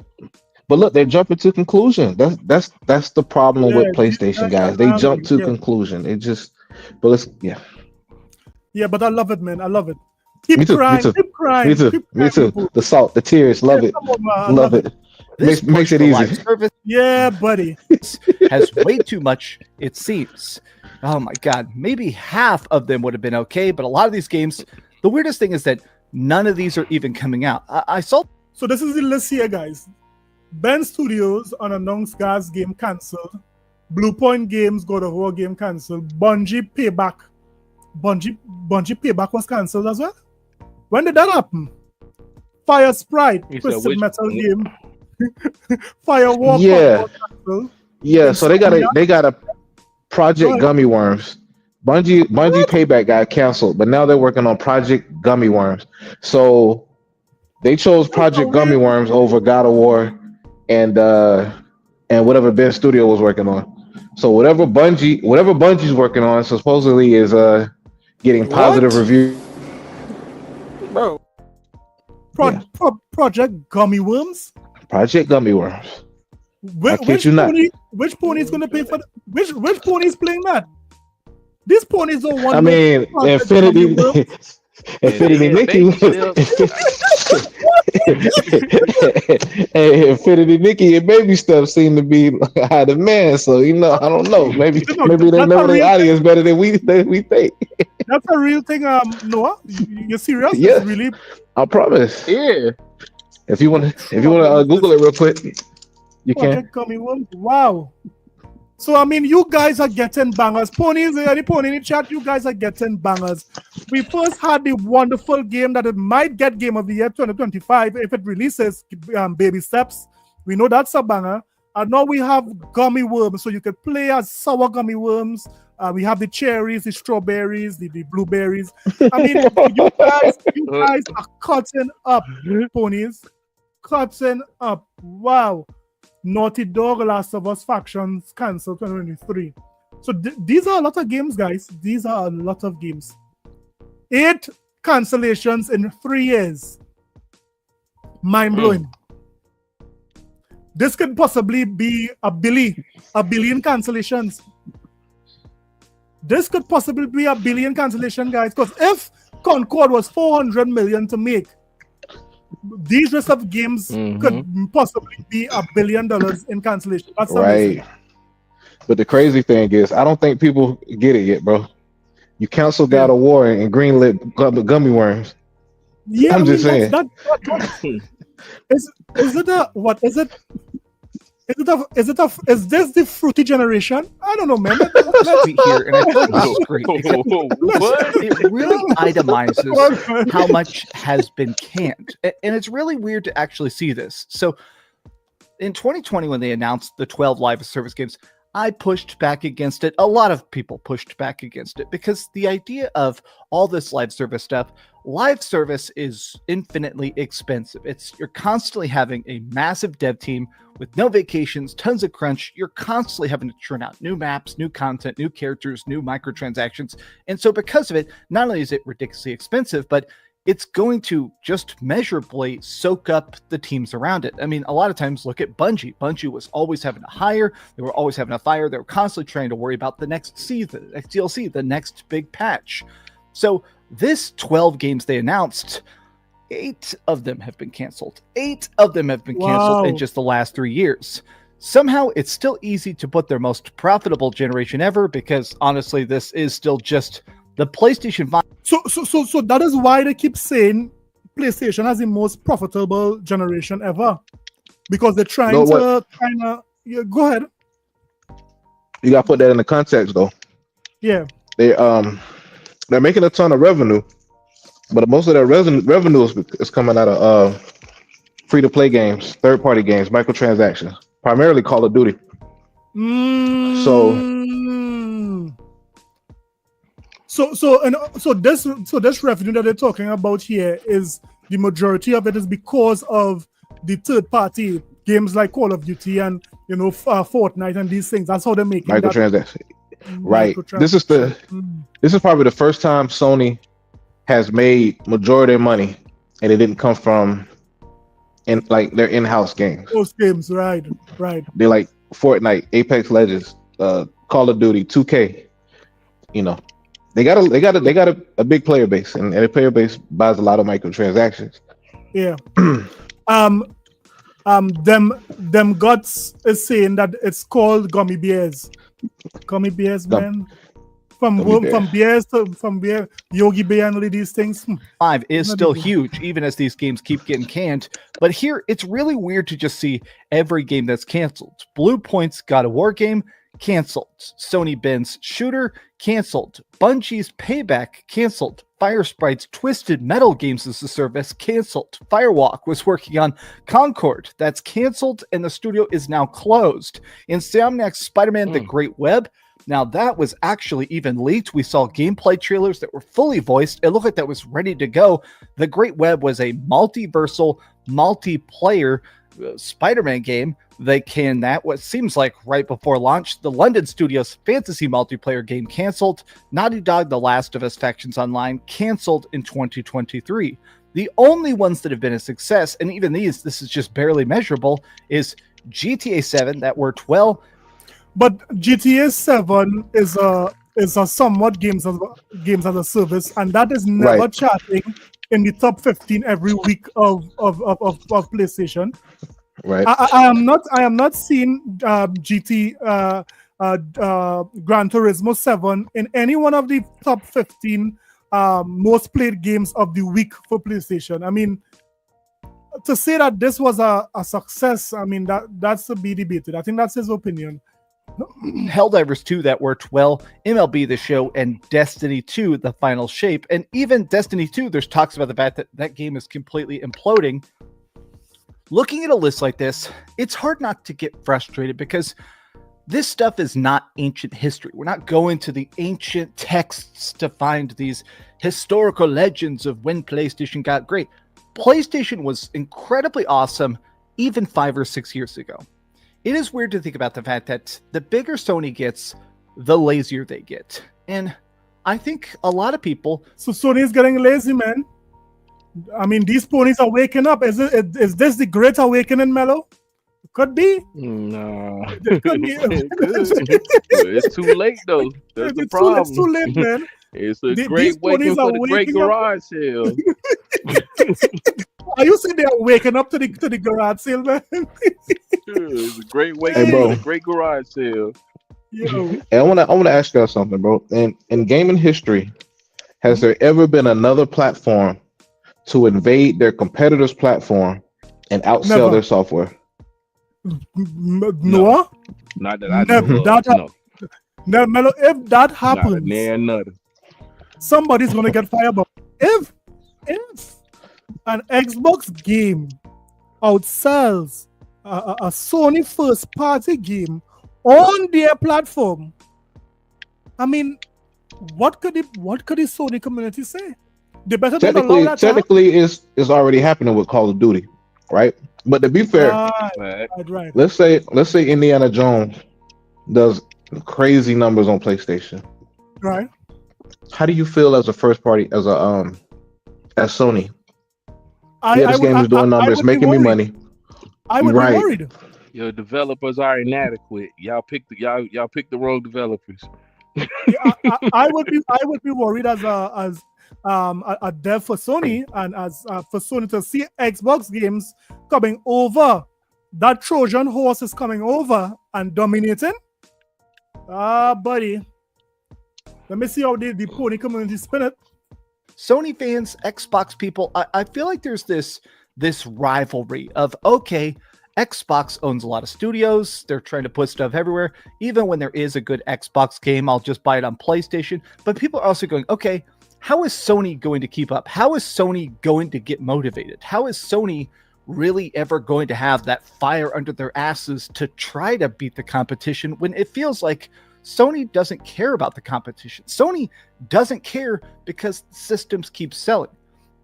but look, they're jumping to conclusion. That's the problem with PlayStation guys. They jump to conclusion. It just, but let's Yeah, but I love it, man. I love it. Keep crying. Keep crying. Me too. The salt, the tears, love it. Love it. Makes it easy. Yeah, buddy. Has way too much, it seems. Oh my God. Maybe half of them would have been okay, but a lot of these games, the weirdest thing is that none of these are even coming out. I saw. So this is the list here, guys. Ben Studios unannounced GAAS game cancelled. Blue Point Games God of War game cancelled. Bungie Payback was cancelled as well. When did that happen? Fire Sprite, Twisted Metal game. Firewalk. Yeah. So they got a Project Gummy Worms. Bungie Payback got canceled, but now they're working on Project Gummy Worms. So they chose Project Gummy Worms over God of War and whatever Ben Studio was working on. So whatever Bungie's working on supposedly is getting positive reviews. Bro. Project Gummy Worms? Project Gummy Worms. Which pony is going to pay for that? Which pony is playing that? These ponies don't want. I mean, Infinity Mickey. Hey, Infinity Mickey and Baby Stuff seem to be high demand. So I don't know. Maybe they know the audience better than we think. That's a real thing, Noah. You're serious? Yeah, really. I promise. Yeah. If you want to Google it real quick, you can. Wow. So I mean, you guys are getting bangers. Ponies, any pony in the chat? You guys are getting bangers. We first had the wonderful game that it might get Game of the Year 2025 if it releases, Baby Steps. We know that's a banger. And now we have gummy worms, so you could play as sour gummy worms. We have the cherries, the strawberries, the blueberries. I mean, you guys are cutting up, ponies. Cutting up. Wow. Naughty Dog, Last of Us Factions, cancelled 2023. So these are a lot of games, guys. These are a lot of games. 8 cancellations in 3 years. Mind-blowing. This could possibly be a billion cancellations. This could possibly be a billion cancellation, guys. Because if Concord was 400 million to make, these rest of games could possibly be $1 billion in cancellation. That's amazing. Right. But the crazy thing is, I don't think people get it yet, bro. You canceled God of War and greenlit gummy worms. Yeah, I'm just saying. Is this the fruity generation? I don't know, man. Let's be here, and I feel like this is great. It really itemizes how much has been canned, and it's really weird to actually see this. So, in 2020, when they announced the 12 live service games, I pushed back against it. A lot of people pushed back against it because the idea of all this live service stuff, live service is infinitely expensive. You're constantly having a massive dev team with no vacations, tons of crunch. You're constantly having to churn out new maps, new content, new characters, new microtransactions. And so because of it, not only is it ridiculously expensive, but it's going to just measurably soak up the teams around it. I mean, a lot of times, look at Bungie. Bungie was always having to hire. They were always having to fire. They were constantly trying to worry about the next season, the next DLC, the next big patch. So this 12 games they announced, 8 of them have been canceled. 8 of them have been canceled in just the last 3 years. Somehow, it's still easy to put their most profitable generation ever because, honestly, this is still just the PlayStation 5. So that is why they keep saying PlayStation has the most profitable generation ever, because they're trying to kind of. Yeah, go ahead. You gotta put that in the context, though. Yeah. They're making a ton of revenue, but most of their revenue is coming out of free-to-play games, third-party games, microtransactions, primarily Call of Duty. So this revenue that they're talking about here is the majority of it is because of the third party games like Call of Duty and Fortnite and these things. That's how they're making microtransactions. Right. This is probably the first time Sony has made majority of money and it didn't come from their in-house games. Those games, right. They're like Fortnite, Apex Legends, Call of Duty, 2K. They got a big player base, and the player base buys a lot of microtransactions. Yeah. Them Guts is saying that it's called gummy bears. Gummy bears, man. From beer, Yogi Bear and all these things. 5 is still huge, even as these games keep getting canned. But here, it's really weird to just see every game that's canceled. Blue Point's God of War game, canceled. Sony Ben's Shooter, canceled. Bungie's Payback, canceled. Fire Sprite's Twisted Metal Games as a Service, canceled. Firewalk was working on Concord, that's canceled, and the studio is now closed. Insomniac's Spider-Man The Great Web, now that was actually even leaked. We saw gameplay trailers that were fully voiced. It looked like that was ready to go. The Great Web was a multiversal, multiplayer Spider-Man game. They canned that, what seems like right before launch. The London Studios fantasy multiplayer game canceled. Naughty Dog The Last of Us Factions Online canceled in 2023. The only ones that have been a success, and even this is just barely measurable, is GTA 7 that worked well. But GTA 7 is a somewhat games as a service, and that is never charting in the top 15 every week of PlayStation. Right. I am not seeing GT Gran Turismo 7 in any one of the top 15 most played games of the week for PlayStation. I mean, to say that this was a success, I mean that's to be debated. I think that's his opinion. Helldivers 2 that worked well, MLB The Show, and Destiny 2 The Final Shape. And even Destiny 2, there's talks about the fact that that game is completely imploding. looking at a list like this, it's hard not to get frustrated because this stuff is not ancient history. We're not going to the ancient texts to find these historical legends of when PlayStation got great. PlayStation was incredibly awesome even 5 or 6 years ago. It is weird to think about the fact that the bigger Sony gets, the lazier they get. And I think a lot of people... So Sony is getting lazy, man. I mean, these ponies are waking up. Is this the great awakening, Mello? Could be. No. It could be. It's too late, though. That's the problem. It's too late, man. It's a great waking for the great garage sale. Are you saying they are waking up to the garage sale, man? It's a great waking for the great garage sale. And I want to ask y'all something, bro. In gaming history, has there ever been another platform to invade their competitor's platform and outsell their software? No. Not that I know. No, Mello, if that happens, somebody's gonna get fired. But if an Xbox game outsells a Sony first-party game on their platform, I mean, what could the Sony community say? They better technically is already happening with Call of Duty, right? But to be fair, right. Let's say Indiana Jones does crazy numbers on PlayStation. Right. How do you feel as a first party, as Sony? This game is doing numbers, making me money. I would be worried. Your developers are inadequate. Y'all picked the wrong developers. I would be worried as a dev for Sony, and as for Sony to see Xbox games coming over, that Trojan horse is coming over and dominating. Buddy, let me see how the pony community spin it. Sony fans, Xbox people, I feel like there's this rivalry of, okay, Xbox owns a lot of studios. They're trying to put stuff everywhere. Even when there is a good Xbox game, I'll just buy it on PlayStation. But people are also going, okay, how is Sony going to keep up? How is Sony going to get motivated? How is Sony really ever going to have that fire under their asses to try to beat the competition when it feels like Sony doesn't care about the competition? Sony doesn't care because systems keep selling.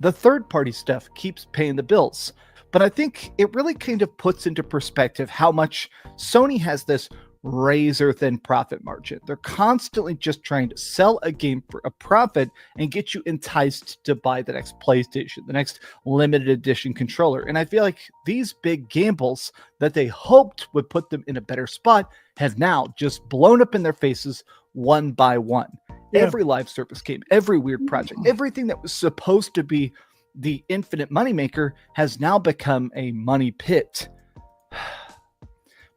The third-party stuff keeps paying the bills. But I think it really kind of puts into perspective how much Sony has this razor-thin profit margin. They're constantly just trying to sell a game for a profit and get you enticed to buy the next PlayStation, the next limited edition controller. And I feel like these big gambles that they hoped would put them in a better spot have now just blown up in their faces one by one. Yeah. Every live service game, every weird project, everything that was supposed to be the infinite moneymaker has now become a money pit.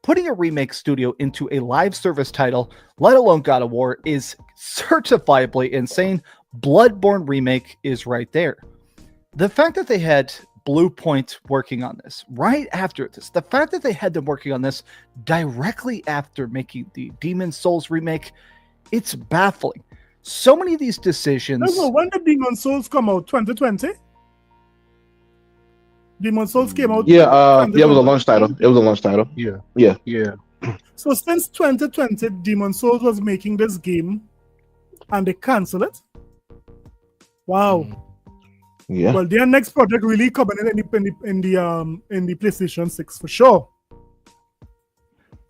Putting a remake studio into a live service title, let alone God of War, is certifiably insane. Bloodborne remake is right there. The fact that they had Blue Point working on this right after this, the fact that they had them working on this directly after making the Demon's Souls remake, it's baffling. So many of these decisions. No, when did Demon's Souls come out? 2020? Demon's Souls came out. Yeah, it was a launch title. Yeah. So since 2020, Demon's Souls was making this game, and they canceled it. Wow. Yeah. Well, their next project really coming in the PlayStation 6 for sure.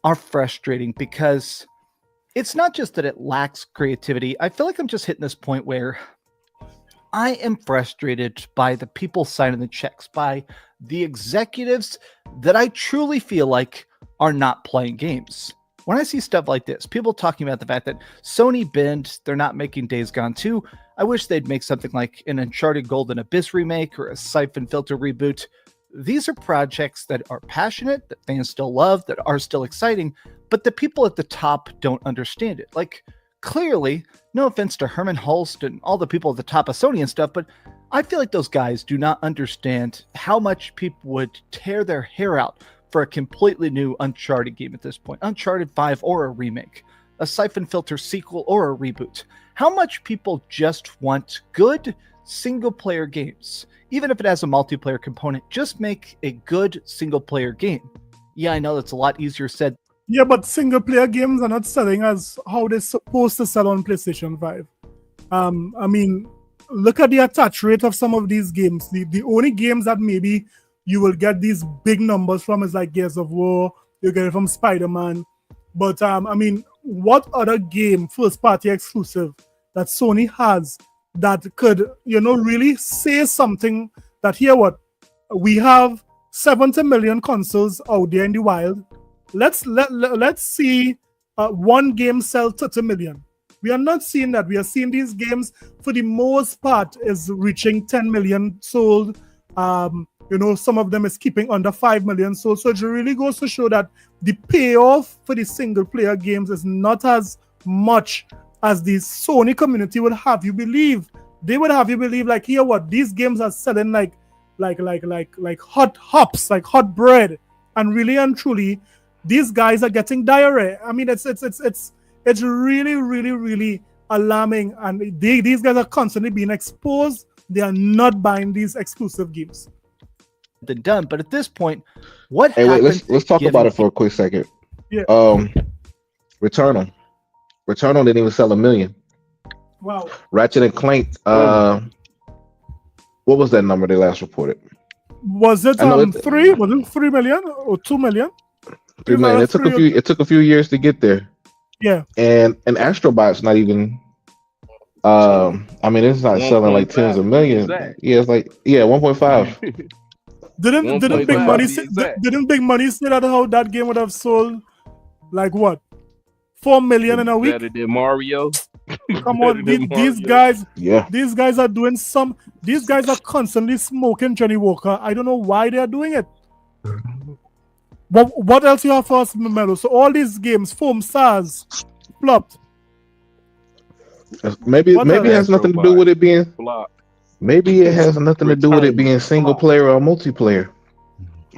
Are frustrating because it's not just that it lacks creativity. I feel like I'm just hitting this point where I am frustrated by the people signing the checks, by the executives that I truly feel like are not playing games. When I see stuff like this, people talking about the fact that Sony binned, they're not making Days Gone 2. I wish they'd make something like an Uncharted Golden Abyss remake or a Siphon Filter reboot. These are projects that are passionate, that fans still love, that are still exciting, but the people at the top don't understand it. Like, clearly, no offense to Herman Hulst and all the people at the top of Sony and stuff, but I feel like those guys do not understand how much people would tear their hair out for a completely new Uncharted game at this point. Uncharted 5 or a remake, a Siphon Filter sequel or a reboot. How much people just want good, single player games. Even if it has a multiplayer component, just make a good single player game. Yeah, I know that's a lot easier said. Yeah, but single player games are not selling as how they're supposed to sell on PlayStation 5. I mean, look at the attach rate of some of these games. The only games that maybe you will get these big numbers from is like Gears of War, you get it from Spider-Man. But I mean, what other game, first party exclusive, that Sony has that could, really say something that here what? We have 70 million consoles out there in the wild. Let's see one game sell 30 million. We are not seeing that. We are seeing these games, for the most part, is reaching 10 million sold. Some of them is keeping under 5 million sold. So it really goes to show that the payoff for the single player games is not as much as the Sony community would have you believe. They would have you believe, like, here what, these games are selling like hot hops, like hot bread, and really and truly, these guys are getting diarrhea. I mean, it's really, really, really alarming, and these guys are constantly being exposed. They are not buying these exclusive games. Than done, but at this point, what? Hey, wait, let's talk about it for a quick second. Yeah. Returnal didn't even sell 1 million. Wow. Ratchet and Clank. What was that number they last reported? Was it 3? Was it 3 million or 2 million? 3 million. It took a few years to get there. Yeah. And Astrobot's not even. I mean, it's not selling like tens of millions. Yeah, it's like 1.5. Didn't Big Money say that how that game would have sold like what? 4 million in a week? Better than Mario. Come on, these guys. Yeah. These guys are doing some. These guys are constantly smoking Johnny Walker. I don't know why they are doing it. But what else you have for us, Melo? So all these games, Foam Stars, flopped. Maybe it has nothing to do with it being flop. Maybe it has nothing to do with it being single player or multiplayer.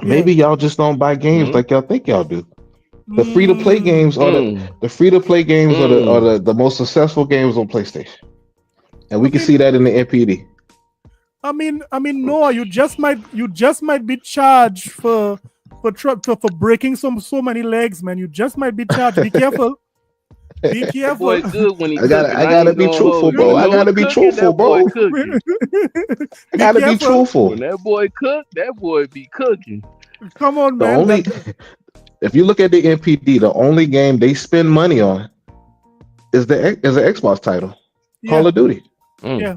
Maybe y'all just don't buy games like y'all think y'all do. The free to play games are the free to play games are the most successful games on PlayStation, and we can see that in the NPD. I mean, Noah, you just might be charged for breaking so many legs, man. You just might be charged. Be careful. Be careful. Boy, good when he I gotta be truthful, bro. I gotta be truthful, bro. I gotta be truthful. When that boy cook, that boy be cooking. Come on, man. If you look at the NPD, the only game they spend money on is an Xbox title, Call of Duty. Yeah.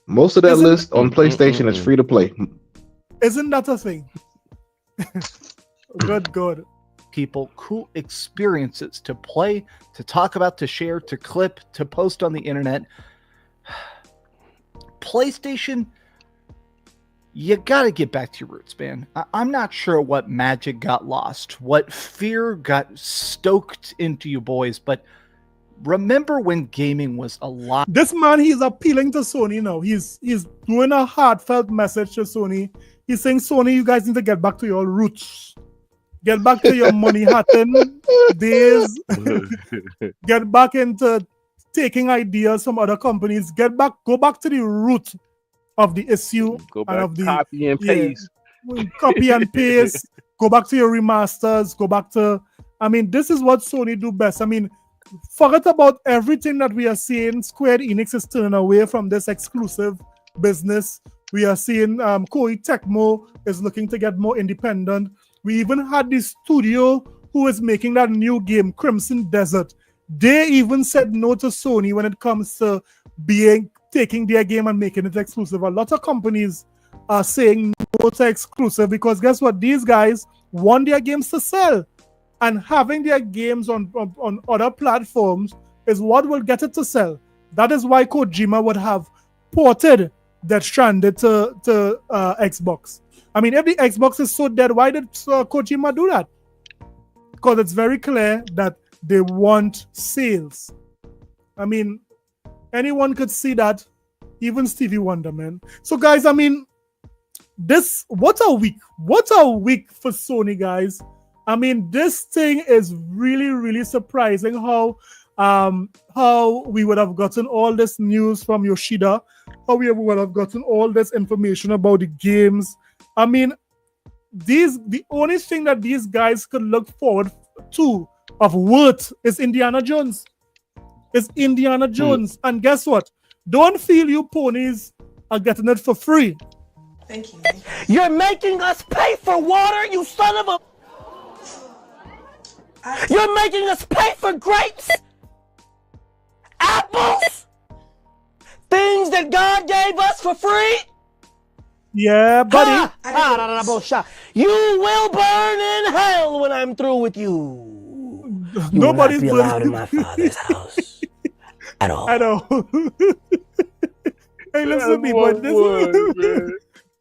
Most of that list on PlayStation is free to play. Isn't that a thing? Good. People, cool experiences to play, to talk about, to share, to clip, to post on the internet. PlayStation, you got to get back to your roots, man. I'm not sure what magic got lost, what fear got stoked into you boys, but remember when gaming was a lot. This man, he's appealing to Sony now. He's doing a heartfelt message to Sony. He's saying, Sony, you guys need to get back to your roots. Get back to your money hatting days. Get back into taking ideas from other companies. Go back to the root of the issue. Go back to copy and paste. Copy and paste. Go back to your remasters. Go back to. I mean, this is what Sony do best. I mean, forget about everything that we are seeing. Square Enix is turning away from this exclusive business. We are seeing Koei Tecmo is looking to get more independent. We even had this studio who is making that new game, Crimson Desert. They even said no to Sony when it comes to taking their game and making it exclusive. A lot of companies are saying no to exclusive because guess what? These guys want their games to sell. And having their games on other platforms is what will get it to sell. That is why Kojima would have ported Death Stranded to Xbox. I mean, if the Xbox is so dead, why did Kojima do that? Because it's very clear that they want sales. I mean, anyone could see that, even Stevie Wonder, man. So, guys, I mean, what a week for Sony, guys. I mean, this thing is really, really surprising how we would have gotten all this news from Yoshida how we would have gotten all this information about the games. I mean, the only thing that these guys could look forward to of worth is Indiana Jones. It's Indiana Jones. And guess what? Don't feel you ponies are getting it for free. Thank you. You're making us pay for water, you son of a... You're making us pay for grapes, apples, things that God gave us for free. Yeah, buddy. You will burn in hell when I'm through with you. You Nobody's will not be allowed in my father's house at all. I know. Hey, listen to me, but this.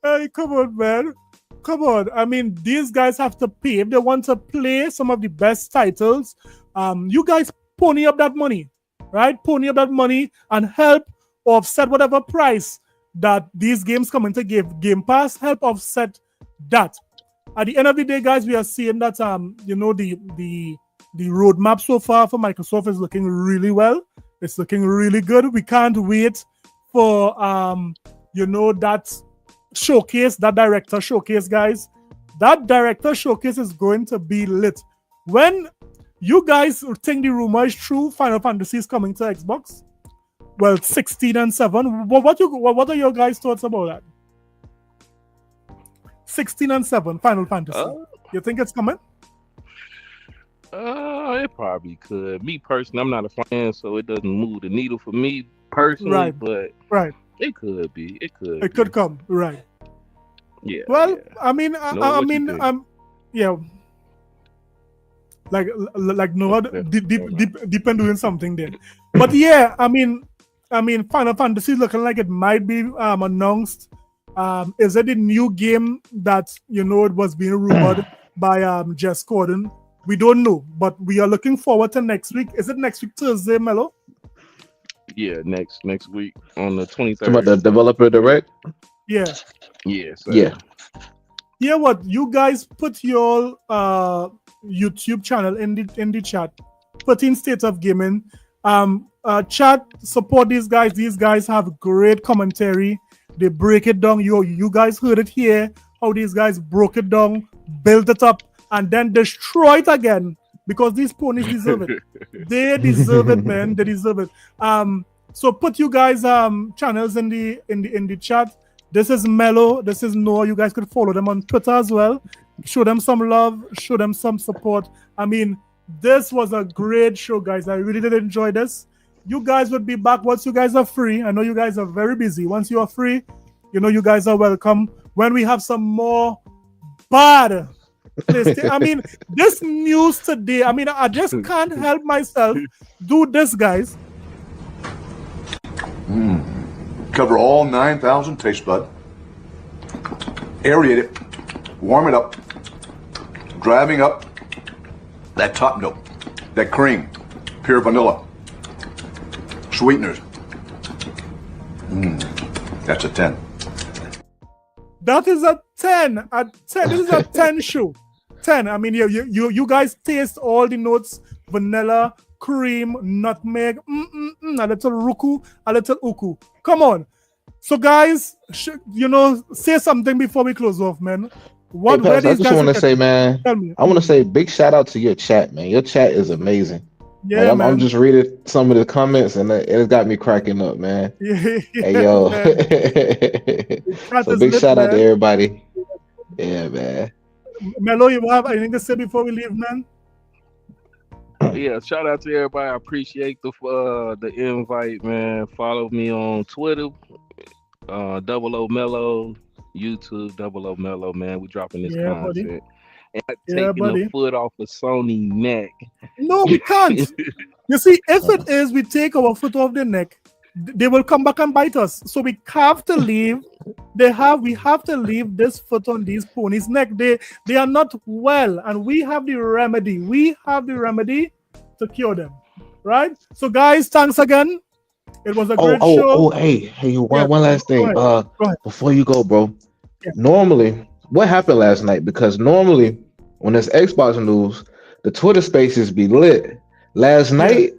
Hey, come on, man. Come on. I mean, these guys have to pay if they want to play some of the best titles. You guys pony up that money, right? Pony up that money and help offset whatever price that these games come into Game Pass. Help offset that. At the end of the day, guys, we are seeing that you know, the roadmap so far for Microsoft is looking really well. It's looking really good. We can't wait for you know, that showcase, that director showcase, guys. That director showcase is going to be lit. When you guys think the rumor is true, Final Fantasy is coming to Xbox. Well, 16 and 7. What are your guys' thoughts about that? 16 and 7, Final Fantasy. You think it's coming? It probably could. Me personally, I'm not a fan, so it doesn't move the needle for me personally. But it could be. It could come. Right. Yeah. Well, yeah. I mean, yeah. Like no other deep in doing something there. But yeah, I mean, Final Fantasy is looking like it might be announced. Is it a new game that, you know, it was being rumored by Jess Gordon? We don't know, but we are looking forward to next week. Is it next week Thursday, Mello? Yeah, next week on the 23rd. About the developer direct? Yeah. Yes. Yeah. Yeah, what you guys put your YouTube channel in the chat. Put in State of Gaming. Chat, support these guys. These guys have great commentary. They break it down. You guys heard it here. How these guys broke it down, built it up, and then destroy it again. Because these ponies deserve it. They deserve it, man. They deserve it. So put you guys channels in the chat. This is Mello. This is Noah. You guys could follow them on Twitter as well. Show them some love. Show them some support. I mean, this was a great show, guys. I really did enjoy this. You guys would be back once you guys are free. I know you guys are very busy. Once you are free, you know you guys are welcome. When we have some more bad PlayStation. I mean, this news today, I mean, I just can't help myself do this, guys. Cover all 9,000 taste bud. Aerate it. Warm it up. Driving up that top note, that cream, pure vanilla, sweeteners. That's a 10. That is a 10. A 10. This is a 10 show. 10. I mean, you guys taste all the notes: vanilla, cream, nutmeg, a little ruku, a little uku. Come on. So, guys, you know, say something before we close off, man. I just want to say, man, I want to say big shout out to your chat, man. Your chat is amazing. Yeah, like, I'm just reading some of the comments, and it got me cracking up, man. Hey, yo. So big shout out to everybody. Yeah, man. Mello, you have anything to say before we leave, man? Yeah, shout out to everybody. I appreciate the invite, man. Follow me on Twitter, Double O Mello, YouTube, Double O Mello, man. We dropping this content. Buddy. And taking the foot off of Sony neck. No, we can't. You see, if it is we take our foot off their neck, they will come back and bite us. So we have to leave. We have to leave this foot on these ponies' neck. They are not well, and we have the remedy. We have the remedy to cure them. Right? So, guys, thanks again. It was a great show. Hey, one last thing. Go ahead. Before you go, bro. Yeah. Normally, what happened last night? Because normally, when there's Xbox news, the Twitter spaces be lit. Last night,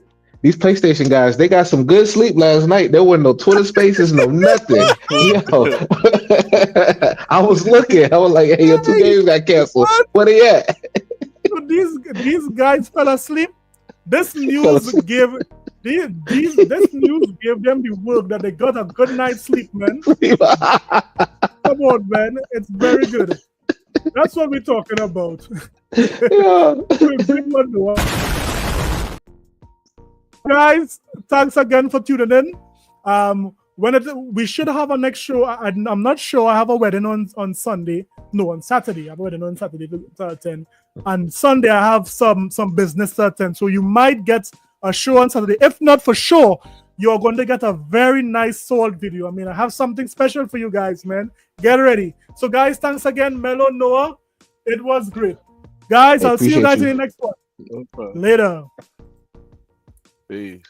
these PlayStation guys, they got some good sleep last night. There were no Twitter spaces, no nothing. Yo, I was looking. I was like, hey, your 2 games got canceled. Where they at? So these guys fell asleep. This news gave this news gave them the work that they got a good night's sleep, man. Come on, man. It's very good. That's what we're talking about. Yeah. Guys, thanks again for tuning in. We should have a next show. I'm not sure. I have a wedding on Sunday. No, on Saturday. I have a wedding on Saturday to attend. And Sunday I have some business to attend. So you might get a show on Saturday. If not, for sure, you're going to get a very nice Salt video. I mean, I have something special for you guys, man. Get ready. So guys, thanks again, Melo, Noah. It was great. Guys, I'll see you guys in the next one. Later. Peace.